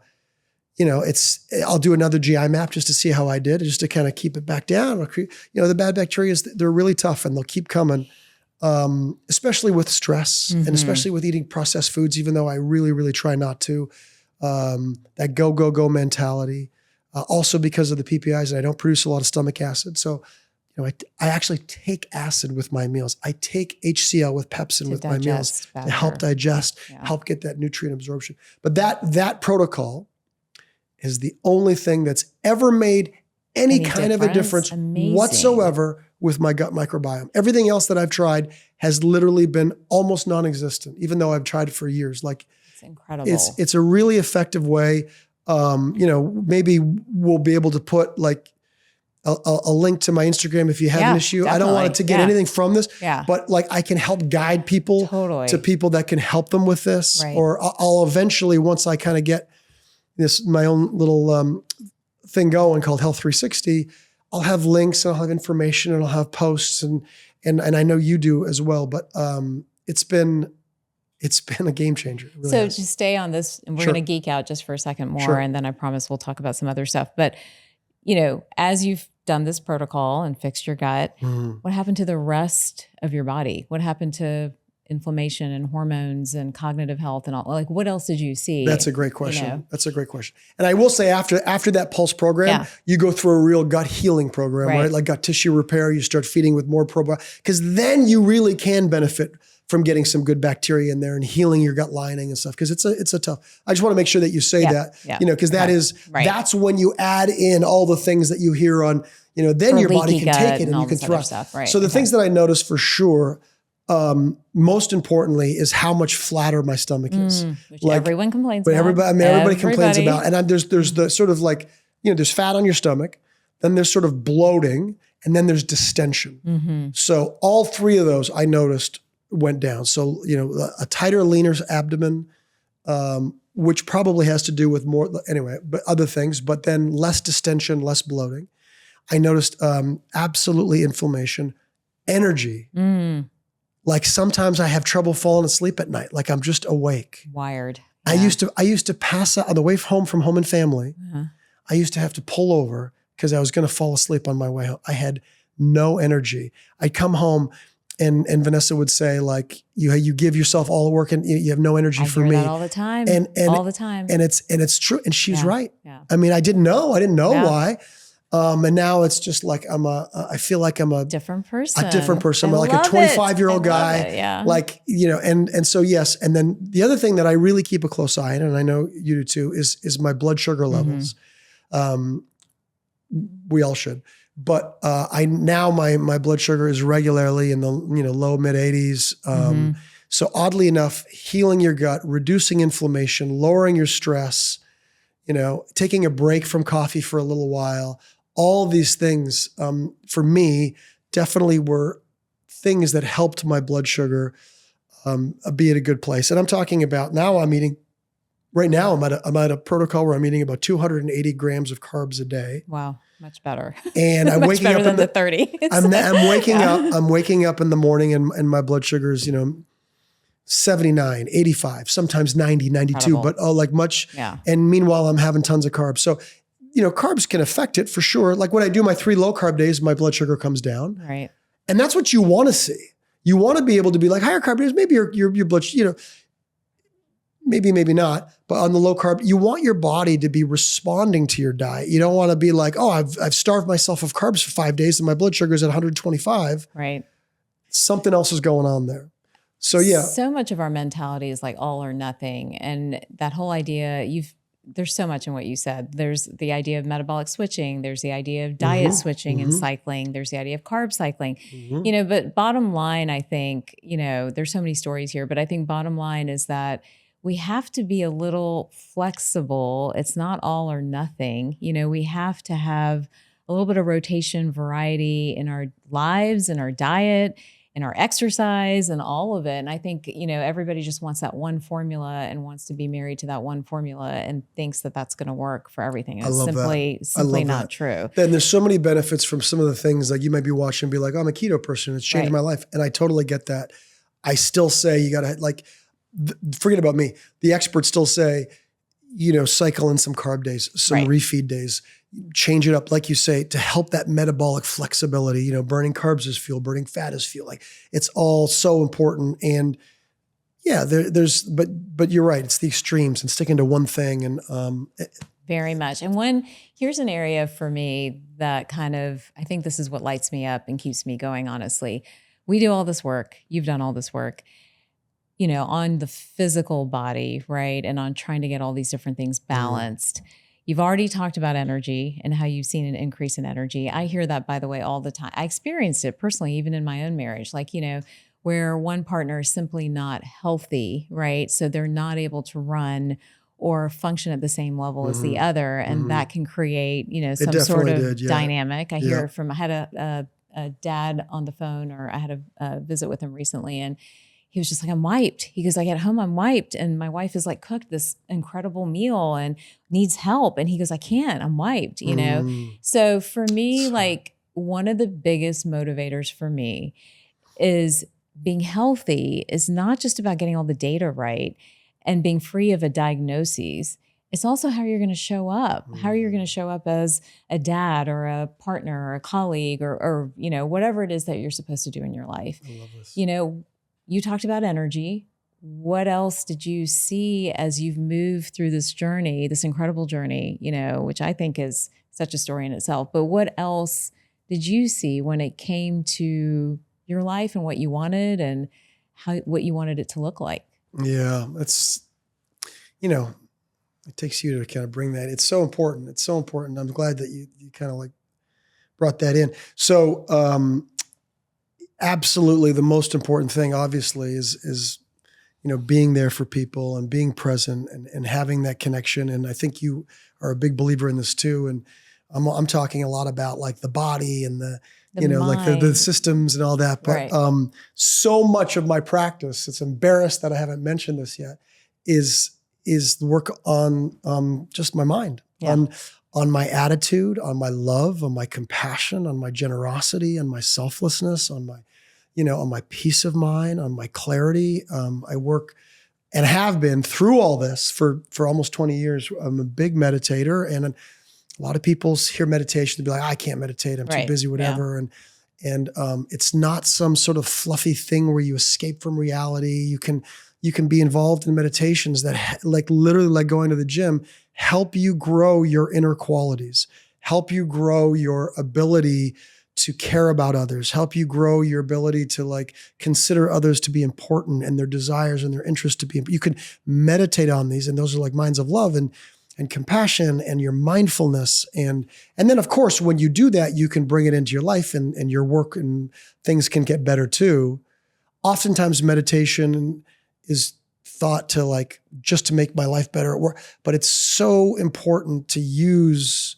do another GI map just to see how I did, just to kind of keep it back down. The bad bacteria, they're really tough and they'll keep coming, especially with stress and especially with eating processed foods, even though I really, really try not to. That go mentality. Also because of the PPIs, and I don't produce a lot of stomach acid. So, I actually take acid with my meals. I take HCl with pepsin with my meals to help digest, help get that nutrient absorption. But that protocol is the only thing that's ever made any kind of a difference whatsoever with my gut microbiome. Everything else that I've tried has literally been almost non-existent, even though I've tried it for years. Like, it's incredible. It's a really effective way. Maybe we'll be able to put like a link to my Instagram if you have an issue. Definitely. I don't want it to get anything from this, Yeah. but like I can help guide people to people that can help them with this. Right. Or I'll eventually, once I kind of get my own little thing going called Health 360, I'll have links and I'll have information and I'll have posts and I know you do as well, but it's been a game changer. It really So has. to stay on this, and we're Sure. going to geek out just for a second more, Sure. and then I promise we'll talk about some other stuff. But, as you've done this protocol and fixed your gut, what happened to the rest of your body? What happened to inflammation and hormones and cognitive health and all? Like, what else did you see? That's a great question. That's a great question. And I will say after that pulse program, you go through a real gut healing program, right? Like gut tissue repair, you start feeding with more probiotics, because then you really can benefit from getting some good bacteria in there and healing your gut lining and stuff. Because it's a tough, I just want to make sure that you say that, because that's when you add in all the things that you hear on, then your body can take it and you can thrive. Right. So the things that I noticed for sure, most importantly, is how much flatter my stomach is. Which everyone complains about. Everybody complains about. And there's the sort of like, there's fat on your stomach, then there's sort of bloating, and then there's distension. So all three of those I noticed went down. So, a tighter, leaner abdomen, which probably has to do with more, anyway, but other things, but then less distension, less bloating. I noticed absolutely inflammation, energy. Like sometimes I have trouble falling asleep at night. Like I'm just awake. Wired. Yeah. I used to pass out on the way home from Home and Family. I used to have to pull over because I was going to fall asleep on my way home. I had no energy. I'd come home and Vanessa would say, like, you give yourself all the work and you have no energy for me. That all the time. And all the time. And it's true. And she's right. Yeah. I mean, I didn't know why. And now it's just like I feel like I'm a different person. I'm like a 25-year-old guy. Like, and so yes. And then the other thing that I really keep a close eye on, and I know you do too, is my blood sugar levels. We all should. But my blood sugar is regularly in the low mid 80s. So oddly enough, healing your gut, reducing inflammation, lowering your stress, taking a break from coffee for a little while, all these things for me definitely were things that helped my blood sugar be at a good place. And I'm talking about now right now I'm at a protocol where I'm eating about 280 grams of carbs a day. Wow. Much better. And I'm waking up than the 30. I'm waking up in the morning and my blood sugar is, 79, 85, sometimes 90, 92, but like much. Yeah. And meanwhile, I'm having tons of carbs. So, carbs can affect it for sure. Like when I do my 3 low carb days, my blood sugar comes down. Right. And that's what you want to see. You want to be able to be like higher carb days, maybe your blood, maybe not, but on the low carb, you want your body to be responding to your diet. You don't want to be like, oh, I've starved myself of carbs for 5 days and my blood sugar is at 125. Right. Something else is going on there. So yeah. So much of our mentality is like all or nothing. And that whole idea, there's so much in what you said. There's the idea of metabolic switching. There's the idea of diet switching and cycling. There's the idea of carb cycling, but bottom line, I think, there's so many stories here, but I think bottom line is that we have to be a little flexible. It's not all or nothing. We have to have a little bit of rotation, variety in our lives and our diet. in our exercise and all of it. And I think, everybody just wants that one formula and wants to be married to that one formula and thinks that that's going to work for everything. And I it's love simply not that. true. And there's so many benefits from some of the things like you might be watching and be like, oh, I'm a keto person. It's changed my life. And I totally get that. I still say you got to forget about me. The experts still say, cycle in some carb days, some refeed days, change it up, like you say, to help that metabolic flexibility, burning carbs as fuel, burning fat as fuel. Like it's all so important. And yeah, but you're right. It's the extremes and sticking to one thing. And very much. And here's an area for me that I think this is what lights me up and keeps me going, honestly. We do all this work. You've done all this work, on the physical body, right? And on trying to get all these different things balanced. You've already talked about energy and how you've seen an increase in energy. I hear that, by the way, all the time. I experienced it personally, even in my own marriage, where one partner is simply not healthy, right? So they're not able to run or function at the same level as the other. And that can create, some sort of dynamic. I had a dad on the phone, or I had a visit with him recently, and he was just like, I'm wiped. He goes, I get home, I'm wiped. And my wife is cooked this incredible meal and needs help. And he goes, I can't, I'm wiped, So for me, one of the biggest motivators for me is being healthy is not just about getting all the data right and being free of a diagnosis. It's also how you're going to show up, how you're going to show up as a dad or a partner or a colleague or whatever it is that you're supposed to do in your life. I love this. You talked about energy. What else did you see as you've moved through this journey, this incredible journey, which I think is such a story in itself, but what else did you see when it came to your life and what you wanted and what you wanted it to look like? Yeah, it's, it takes you to kind of bring that. It's so important. It's so important. I'm glad that you kind of brought that in. So, absolutely, the most important thing, obviously, is being there for people and being present and having that connection. And I think you are a big believer in this too. And I'm talking a lot about the body and the the systems and all that. But so much of my practice, it's embarrassed that I haven't mentioned this yet, is the work on just my mind, on my attitude, on my love, on my compassion, on my generosity, on my selflessness, on my on my peace of mind, on my clarity. I work and have been through all this for almost 20 years. I'm a big meditator, and a lot of people hear meditation, they'll be like, I can't meditate, I'm too busy, whatever. And it's not some sort of fluffy thing where you escape from reality. You can be involved in meditations that literally going to the gym, help you grow your inner qualities, help you grow your ability to care about others, help you grow your ability to consider others to be important and their desires and their interests to be. You can meditate on these, and those are minds of love and compassion and your mindfulness. And then of course, when you do that, you can bring it into your life and your work, and things can get better too. Oftentimes meditation is thought to just to make my life better at work, but it's so important to use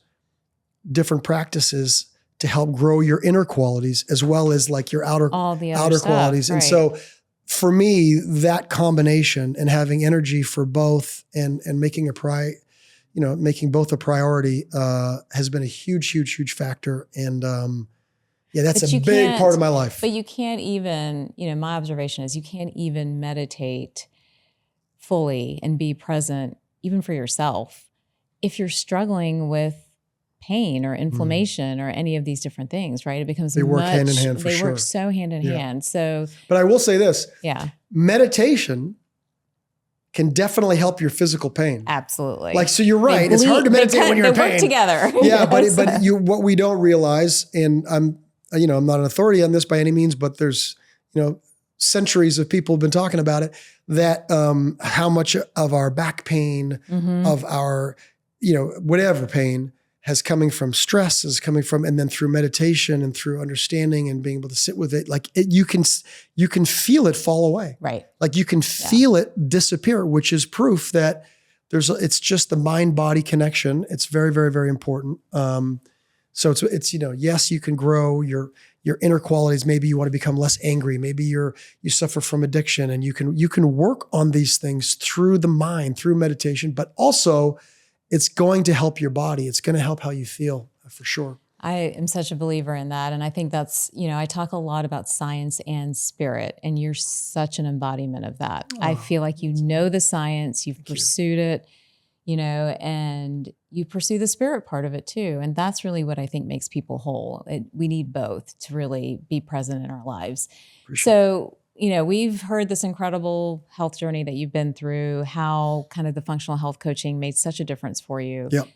different practices to help grow your inner qualities as well as your outer qualities. Right. And so for me, that combination and having energy for both and making making both a priority has been a huge factor. And that's a big part of my life. But you can't even, my observation is you can't even meditate fully and be present even for yourself if you're struggling with pain or inflammation or any of these different things, right? It becomes they work hand in hand for sure. They work so hand in hand. So, but I will say this: meditation can definitely help your physical pain. Absolutely. So you're right. It's hard to meditate when you're in pain. They work together. Yeah, but what we don't realize, and I'm not an authority on this by any means, but there's centuries of people have been talking about it, that how much of our back pain, of our whatever pain, has coming from stress, is coming from, and then through meditation and through understanding and being able to sit with it, you can feel it fall away. Right. You can feel it disappear, which is proof that it's just the mind-body connection. It's very, very, very important. So it's yes, you can grow your your inner qualities. Maybe you want to become less angry. Maybe you suffer from addiction, and you can work on these things through the mind, through meditation, but also it's going to help your body. It's going to help how you feel, for sure. I am such a believer in that. And I think that's, I talk a lot about science and spirit, and you're such an embodiment of that. I feel like you know the science, you've pursued it, and you pursue the spirit part of it too. And that's really what I think makes people whole. We need both to really be present in our lives. So, we've heard this incredible health journey that you've been through, how kind of the functional health coaching made such a difference for you. Yep.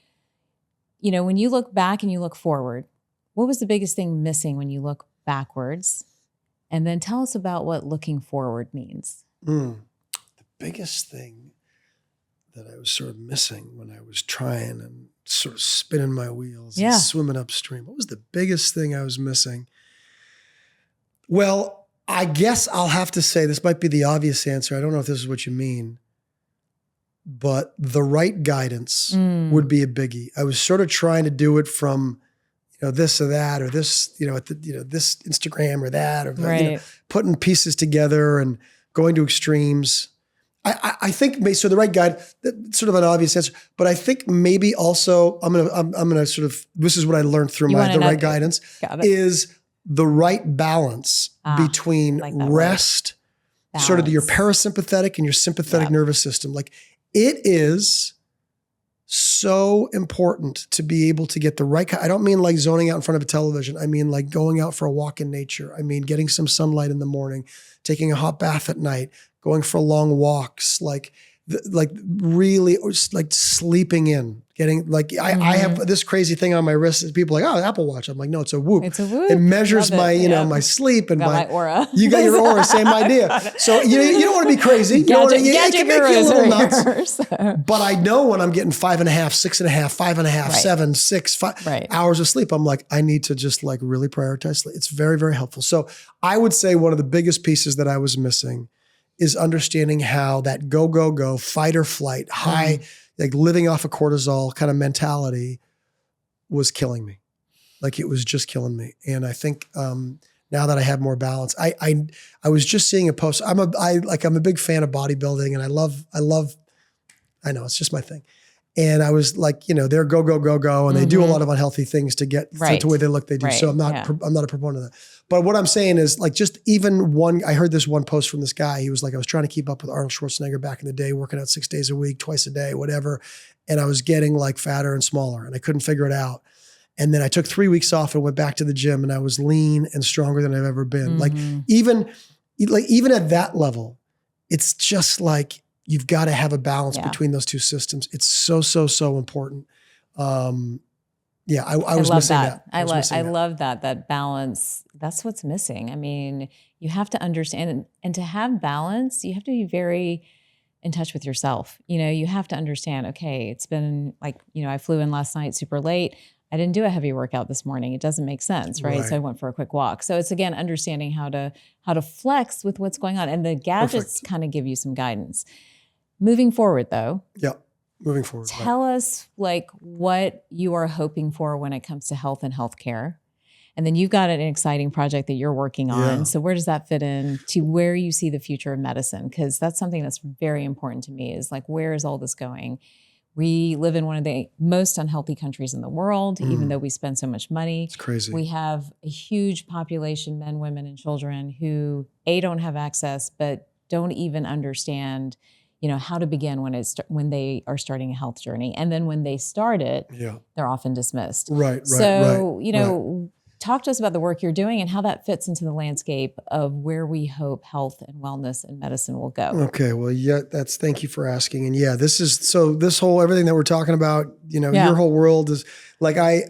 When you look back and you look forward, what was the biggest thing missing when you look backwards? And then tell us about what looking forward means. The biggest thing that I was sort of missing when I was trying and sort of spinning my wheels and swimming upstream. What was the biggest thing I was missing? Well, I guess I'll have to say, this might be the obvious answer. I don't know if this is what you mean, but the right guidance would be a biggie. I was sort of trying to do it from, this or that, or this, this Instagram or that, or putting pieces together and going to extremes. I think so. The right guide, sort of an obvious answer, but I think maybe also I'm gonna sort of, this is what I learned through the right guidance is the right balance between rest, sort of your parasympathetic and your sympathetic nervous system. Like, it is so important to be able to get the right. I don't mean like zoning out in front of a television. I mean like going out for a walk in nature. I mean getting some sunlight in the morning, taking a hot bath at night, going for long walks, like really, or like sleeping in, getting like, I have this crazy thing on my wrist that people are like, oh, Apple Watch. I'm like, no, it's a Whoop. It's a Whoop. It measures my, my sleep and my aura. You got your aura, same idea. So you don't want to be crazy. Gadget it can make you a little nuts. Here, but I know when I'm getting 5.5, 6.5, 5.5, 7, 6, 5 hours of sleep, I'm like, I need to just like really prioritize sleep. It's very, very helpful. So I would say one of the biggest pieces that I was missing is understanding how that go, fight or flight, high, like living off of cortisol kind of mentality was killing me. Like, it was just killing me. And I think now that I have more balance, I was just seeing a post. I'm a big fan of bodybuilding, and I know it's just my thing. And I was like, they're go, and they do a lot of unhealthy things to get to the way they look. They do. So I'm not a proponent of that. But what I'm saying is, like, just even I heard this one post from this guy. He was like, I was trying to keep up with Arnold Schwarzenegger back in the day, working out 6 days a week, twice a day, whatever. And I was getting like fatter and smaller, and I couldn't figure it out. And then I took 3 weeks off and went back to the gym, and I was lean and stronger than I've ever been. Like even at that level, it's just like, you've got to have a balance between those two systems. It's so important. I was missing that. I love that balance. That's what's missing. I mean, you have to understand, and to have balance, you have to be very in touch with yourself. You have to understand, okay, it's been like, I flew in last night super late. I didn't do a heavy workout this morning. It doesn't make sense, right? So I went for a quick walk. So it's, again, understanding how to flex with what's going on. And the gadgets kind of give you some guidance. Moving forward, though. Yeah, moving forward. Tell us like what you are hoping for when it comes to health and healthcare. And then you've got an exciting project that you're working on. So where does that fit in to where you see the future of medicine? Because that's something that's very important to me, is like, where is all this going? We live in one of the most unhealthy countries in the world, even though we spend so much money. It's crazy. We have a huge population, men, women, and children, who don't have access, but don't even understand how to begin when they are starting a health journey. And then when they start it, they're often dismissed. Right. So, talk to us about the work you're doing and how that fits into the landscape of where we hope health and wellness and medicine will go. Okay. Well, thank you for asking. And this whole, everything that we're talking about, your whole world is like, I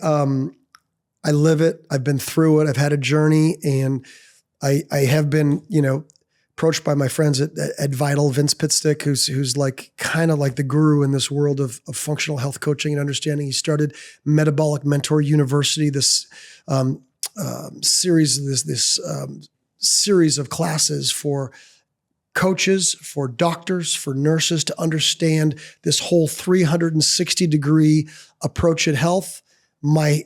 live it. I've been through it. I've had a journey, and I have been, approached by my friends at Vital, Vince Pitstick, who's like kind of like the guru in this world of functional health coaching and understanding. He started Metabolic Mentor University, this series of classes for coaches, for doctors, for nurses to understand this whole 360-degree approach at health. My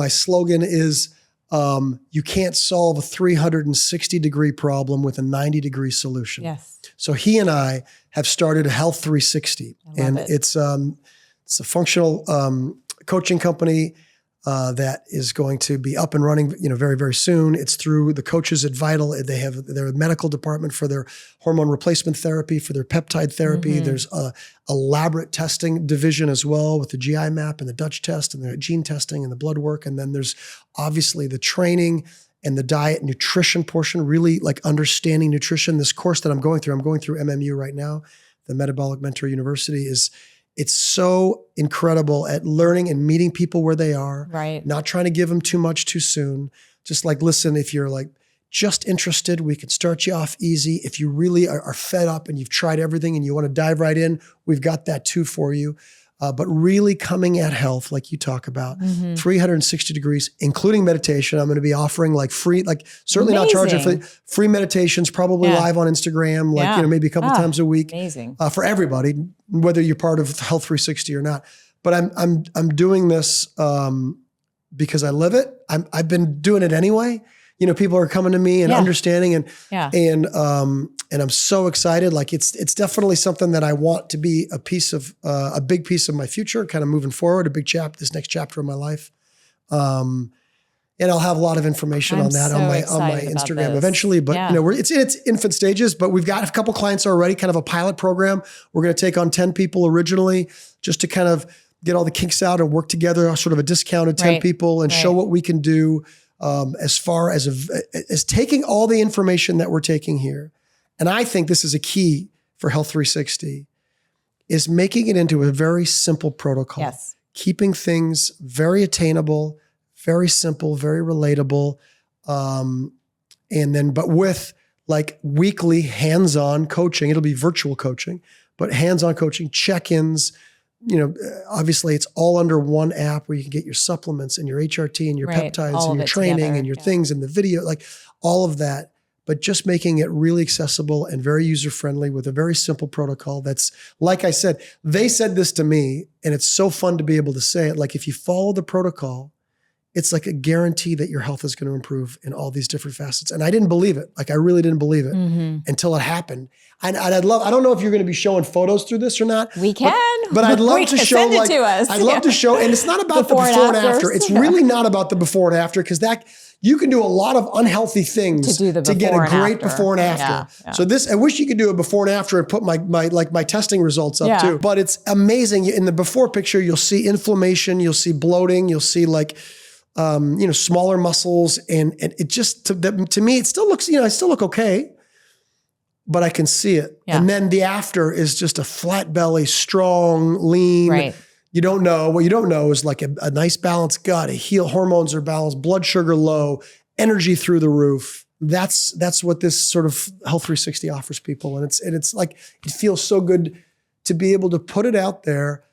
slogan is you can't solve a 360-degree problem with a 90-degree solution. Yes. So he and I have started a Health 360, and it's a functional coaching company that is going to be up and running, very, very soon. It's through the coaches at Vital. They have their medical department for their hormone replacement therapy, for their peptide therapy. Mm-hmm. There's a elaborate testing division as well with the GI map and the Dutch test and the gene testing and the blood work. And then there's obviously the training and the diet nutrition portion, really like understanding nutrition. This course that I'm going through MMU right now, the Metabolic Mentor University, it's so incredible at learning and meeting people where they are, right? Not trying to give them too much too soon. Just like, listen, if you're like just interested, we can start you off easy. If you really are fed up and you've tried everything and you want to dive right in, we've got that too for you. But really coming at health, like you talk about, 360 degrees, including meditation. I'm going to be offering like free, like certainly not charging for free meditations, probably live on Instagram, like, maybe a couple times a week. Amazing. For everybody, whether you're part of Health 360 or not. But I'm doing this because I live it. I've been doing it anyway. People are coming to me and understanding and I'm so excited. Like it's definitely something that I want to be a big piece of my future, kind of moving forward, this next chapter of my life. And I'll have a lot of information on that on my Instagram eventually, but it's in its infant stages, but we've got a couple clients already, kind of a pilot program. We're going to take on 10 people originally just to kind of get all the kinks out and work together, sort of a discounted 10 people and show what we can do. As far as taking all the information that we're taking here, and I think this is a key for Health 360, is making it into a very simple protocol. Yes. Keeping things very attainable, very simple, very relatable, but with like weekly hands-on coaching. It'll be virtual coaching, but hands-on coaching, check-ins. Obviously it's all under one app where you can get your supplements and your HRT and your peptides all and your training together. and your things and the video, like all of that, but just making it really accessible and very user-friendly with a very simple protocol. That's, like I said, they said this to me and it's so fun to be able to say it. Like if you follow the protocol, it's like a guarantee that your health is going to improve in all these different facets. And I didn't believe it. Like I really didn't believe it until it happened. And I don't know if you're going to be showing photos through this or not. We can. But I'd love to show, send it to us. I'd love to show, and it's not about the before and after. It's really not about the before and after, because that you can do a lot of unhealthy things to get a great before and after. Yeah. So I wish you could do a before and after and put my testing results up too. But it's amazing. In the before picture, you'll see inflammation, you'll see bloating, you'll see smaller muscles, and it just to me it still looks, I still look okay, but I can see it. Yeah. And then the after is just a flat belly, strong, lean. Right. You don't know. What you don't know is like a nice balanced gut, hormones are balanced, blood sugar low, energy through the roof. That's what this sort of Health 360 offers people. And it's like, it feels so good to be able to put it out there.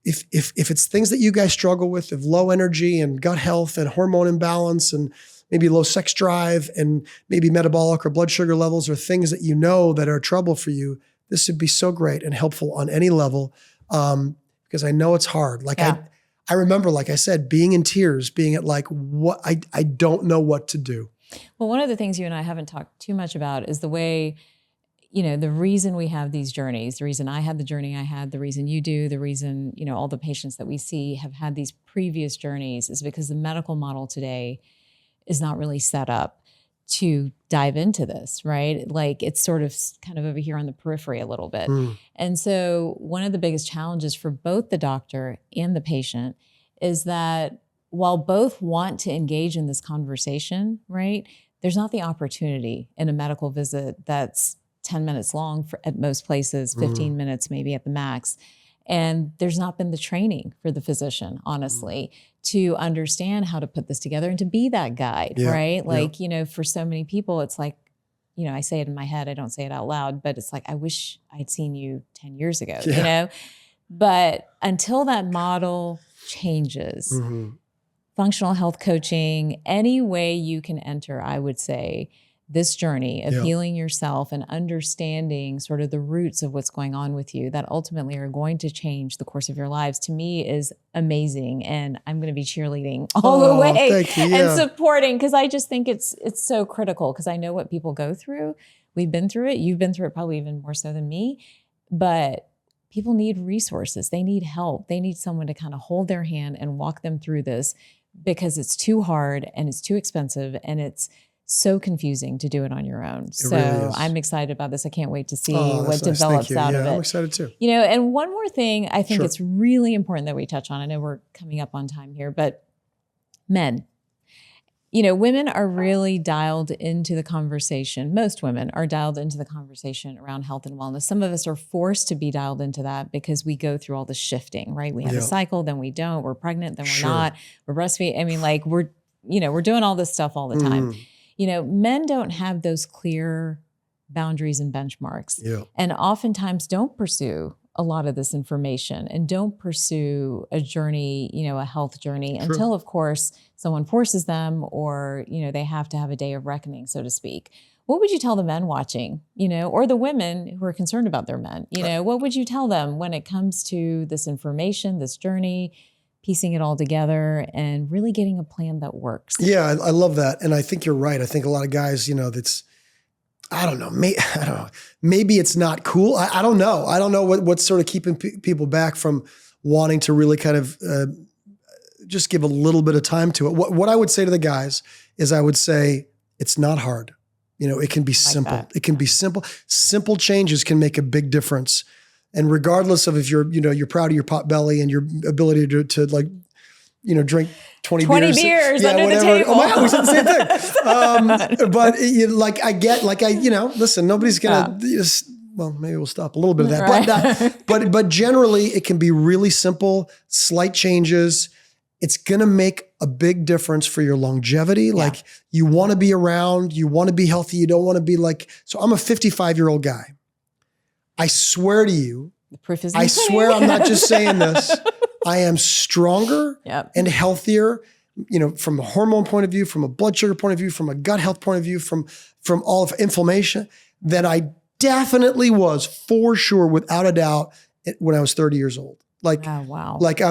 If it's things that you guys struggle with, of low energy and gut health and hormone imbalance and maybe low sex drive and maybe metabolic or blood sugar levels, or things that that are trouble for you, this would be so great and helpful on any level. Because I know it's hard. Like I remember, like I said, being in tears, being at like, what I don't know what to do. Well, one of the things you and I haven't talked too much about is the way, the reason we have these journeys, the reason I had the journey I had, the reason you do, the reason, all the patients that we see have had these previous journeys is because the medical model today is not really set up to dive into this, right? Like it's sort of kind of over here on the periphery a little bit. And so one of the biggest challenges for both the doctor and the patient is that while both want to engage in this conversation, right, there's not the opportunity in a medical visit that's 10 minutes long at most places, 15 minutes maybe at the max. And there's not been the training for the physician, honestly, to understand how to put this together and to be that guide, right? Like, for so many people, it's like, I say it in my head, I don't say it out loud, but it's like, I wish I'd seen you 10 years ago, But until that model changes, functional health coaching, any way you can enter, I would say, this journey of Yeah. healing yourself and understanding sort of the roots of what's going on with you that ultimately are going to change the course of your lives, to me is amazing. And I'm going to be cheerleading all the way thank you. and Yeah. supporting, because I just think it's so critical, because I know what people go through. We've been through it. You've been through it probably even more so than me. But people need resources. They need help. They need someone to kind of hold their hand and walk them through this, because it's too hard and it's too expensive and it's so confusing to do it on your own. So really is. I'm excited about this. I can't wait to see Oh, what that's nice. develops Thank you. out Yeah, of it. I'm excited too. You know, and one more thing I think Sure. it's really important that we touch on. I know we're coming up on time here, but men. You know, women are really dialed into the conversation. Most women are dialed into the conversation around health and wellness. Some of us are forced to be dialed into that because we go through all the shifting, right? We have Yeah. a cycle, then we don't. We're pregnant, then we're Sure. not. We're breastfeeding. I mean, like we're doing all this stuff all the time. Mhm. You know, men don't have those clear boundaries and benchmarks, Yeah. and oftentimes don't pursue a lot of this information and don't pursue a journey, a health journey, True. until, of course, someone forces them, or, they have to have a day of reckoning, so to speak. What would you tell the men watching, or the women who are concerned about their men? What would you tell them when it comes to this information, this journey, piecing it all together and really getting a plan that works? Yeah, I love that. And I think you're right. I think a lot of guys, I don't know. Maybe it's not cool. I don't know. I don't know what's sort of keeping people back from wanting to really kind of just give a little bit of time to it. What I would say to the guys is, I would say it's not hard. It can be simple. that. It can be simple. Simple changes can make a big difference. And regardless of if you're proud of your pot belly and your ability to drink 20 beers yeah, under whatever. the table. Oh my God, we said the same thing. But listen, nobody's gonna. Well, maybe we'll stop a little bit of that. Right. But generally, it can be really simple, slight changes. It's gonna make a big difference for your longevity. Like, you want to be around, you want to be healthy. You don't want to be like. So I'm a 55-year-old guy. I swear to you, The proof is in I the pudding. swear I'm not just saying this. I am stronger Yep. and healthier, from a hormone point of view, from a blood sugar point of view, from a gut health point of view, from all of inflammation, than I definitely was, for sure, without a doubt, when I was 30 years old. Like, Oh, wow. like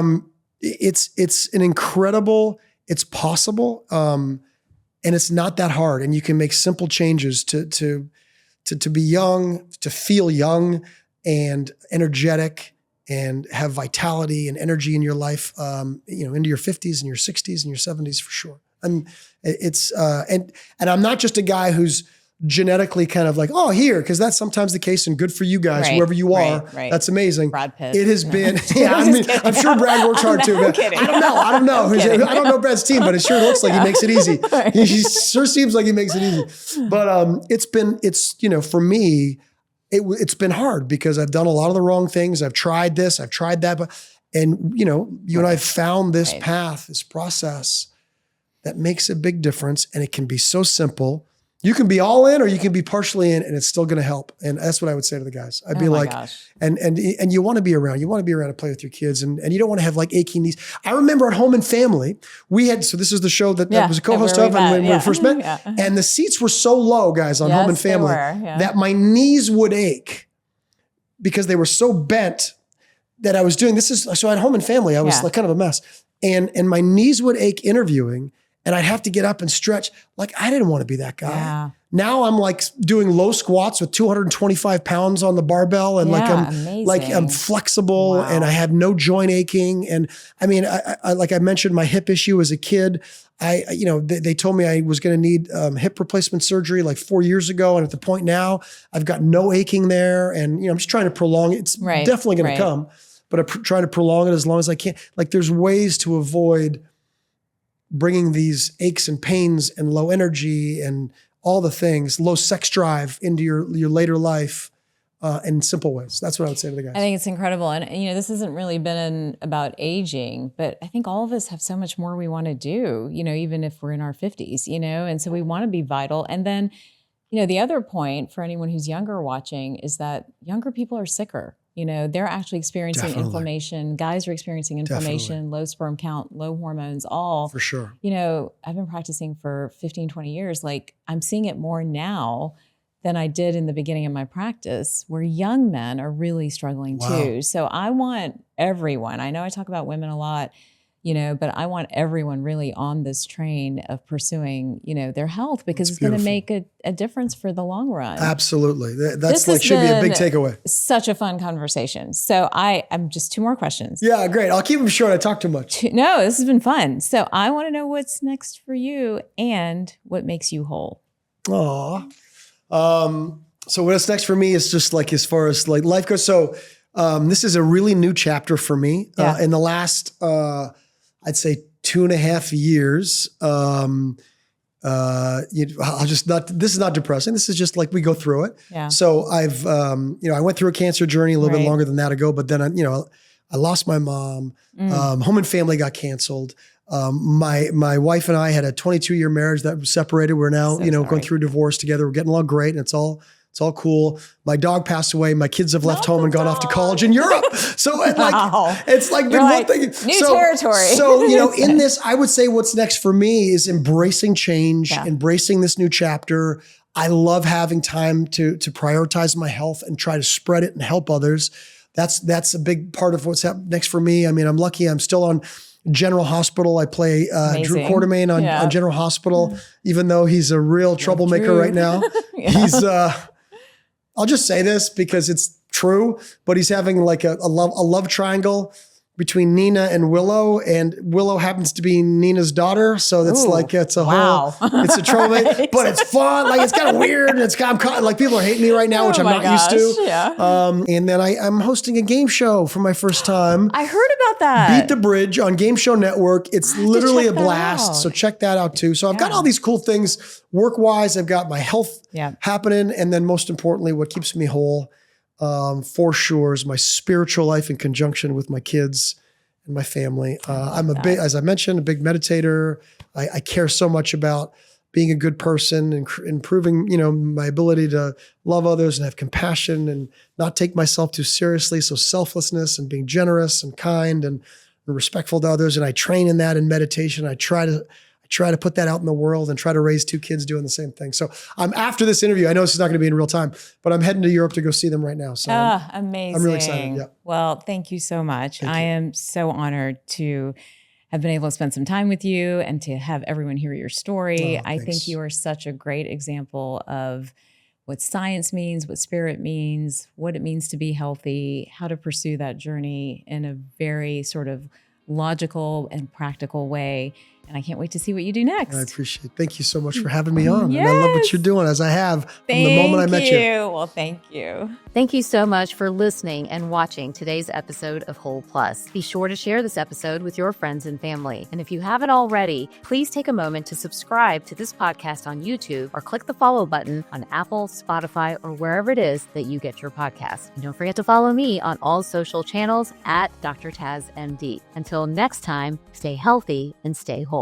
it's an incredible, it's possible. And it's not that hard. And you can make simple changes to be young, to feel young and energetic, and have vitality and energy in your life, into your 50s and your 60s and your 70s, for sure. And I'm not just a guy who's genetically kind of like, oh, here, because that's sometimes the case, and good for you guys, Right, whoever you are. right. That's amazing. Brad Pitt. It has No. been, I'm sure Brad works hard too. I'm But kidding. I don't know. I don't know Brad's team, but it sure looks like he makes it easy. Right. He sure seems like he makes it easy. But for me, it's been hard because I've done a lot of the wrong things. I've tried this, I've tried that, and you and I found this path, this process that makes a big difference, and it can be so simple. You can be all in, or you can be partially in, and it's still going to help. And that's what I would say to the guys. I'd be like, gosh. and you want to be around. You want to be around to play with your kids, and you don't want to have like aching knees. I remember at Home and Family, so this is the show that I was a co-host where of, we and met. when we first met, Yeah. and the seats were so low, guys, on Home and Yes, they Family, were, yeah. that my knees would ache because they were so bent that I was doing so at Home and Family, I was like kind of a mess, and my knees would ache interviewing, and I'd have to get up and stretch. Like, I didn't want to be that guy. Yeah. Now I'm like doing low squats with 225 pounds on the barbell, and I'm flexible, and I have no joint aching. And I mean, I like I mentioned my hip issue as a kid. They told me I was going to need hip replacement surgery like 4 years ago, and at the point now, I've got no aching there, and I'm just trying to prolong it. It's definitely going to come, but I'm trying to prolong it as long as I can. Like, there's ways to avoid bringing these aches and pains and low energy and all the things, low sex drive into your later life in simple ways. That's what I would say to the guys. I think it's incredible. And, this hasn't really been about aging, but I think all of us have so much more we want to do, even if we're in our 50s, and so we want to be vital. And then, the other point for anyone who's younger watching is that younger people are sicker. they're actually experiencing Definitely. inflammation. Guys are experiencing inflammation, low sperm count, low hormones, all. For sure. I've been practicing for 15, 20 years. Like, I'm seeing it more now than I did in the beginning of my practice, where young men are really struggling too. So I want everyone, I know I talk about women a lot, but I want everyone really on this train of pursuing, their health, because it's going to make a difference for the long run. Absolutely. That's like, should be a big takeaway. Such a fun conversation. So I'm just 2 more questions. Yeah, great. I'll keep them short. I talk too much. No, this has been fun. So I want to know what's next for you and what makes you whole. Aw. So what's next for me is just like, as far as like life goes. So, this is a really new chapter for me. In the last, I'd say 2.5 years, this is not depressing. This is just like, we go through it. Yeah. So I've, I went through a cancer journey a little bit longer than that ago, but then I lost my mom, home and family got canceled. My wife and I had a 22-year marriage that was separated. We're now, going through divorce together. We're getting along great, and it's all cool. My dog passed away. My kids have left home and gone off to college in Europe. So it's like been one thing. New territory. So, in this, I would say what's next for me is embracing change, embracing this new chapter. I love having time to prioritize my health and try to spread it and help others. That's a big part of what's next for me. I mean, I'm lucky. I'm still on General Hospital. I play Drew Quartermain on General Hospital, even though he's a real troublemaker right now. He's, I'll just say this because it's true, but he's having like a love triangle between Nina and Willow happens to be Nina's daughter. So that's it's a whole, it's a troublemaker, but it's fun. Like, it's kind of weird. And like, people are hating me right now, which I'm not used to. Yeah. And then I'm hosting a game show for my first time. I heard about that. Beat the Bridge on Game Show Network. It's literally a blast. So check that out too. So I've got all these cool things work-wise. I've got my health happening. And then most importantly, what keeps me whole, for sure, is my spiritual life in conjunction with my kids and my family. I'm as I mentioned, a big meditator. I care so much about being a good person and improving, my ability to love others and have compassion and not take myself too seriously. So selflessness and being generous and kind and respectful to others. And I train in that in meditation. I try to put that out in the world and try to raise 2 kids doing the same thing. So after this interview, I know this is not going to be in real time, but I'm heading to Europe to go see them right now. So amazing. I'm really excited. Yeah. Well, thank you so much. I am so honored to have been able to spend some time with you and to have everyone hear your story. I think you are such a great example of what science means, what spirit means, what it means to be healthy, how to pursue that journey in a very sort of logical and practical way. And I can't wait to see what you do next. I appreciate it. Thank you so much for having me on. Yes. And I love what you're doing, as I have from the moment I met you. Well, thank you. Thank you so much for listening and watching today's episode of Whole Plus. Be sure to share this episode with your friends and family. And if you haven't already, please take a moment to subscribe to this podcast on YouTube or click the follow button on Apple, Spotify, or wherever it is that you get your podcasts. And don't forget to follow me on all social channels at Dr. Taz MD. Until next time, stay healthy and stay whole.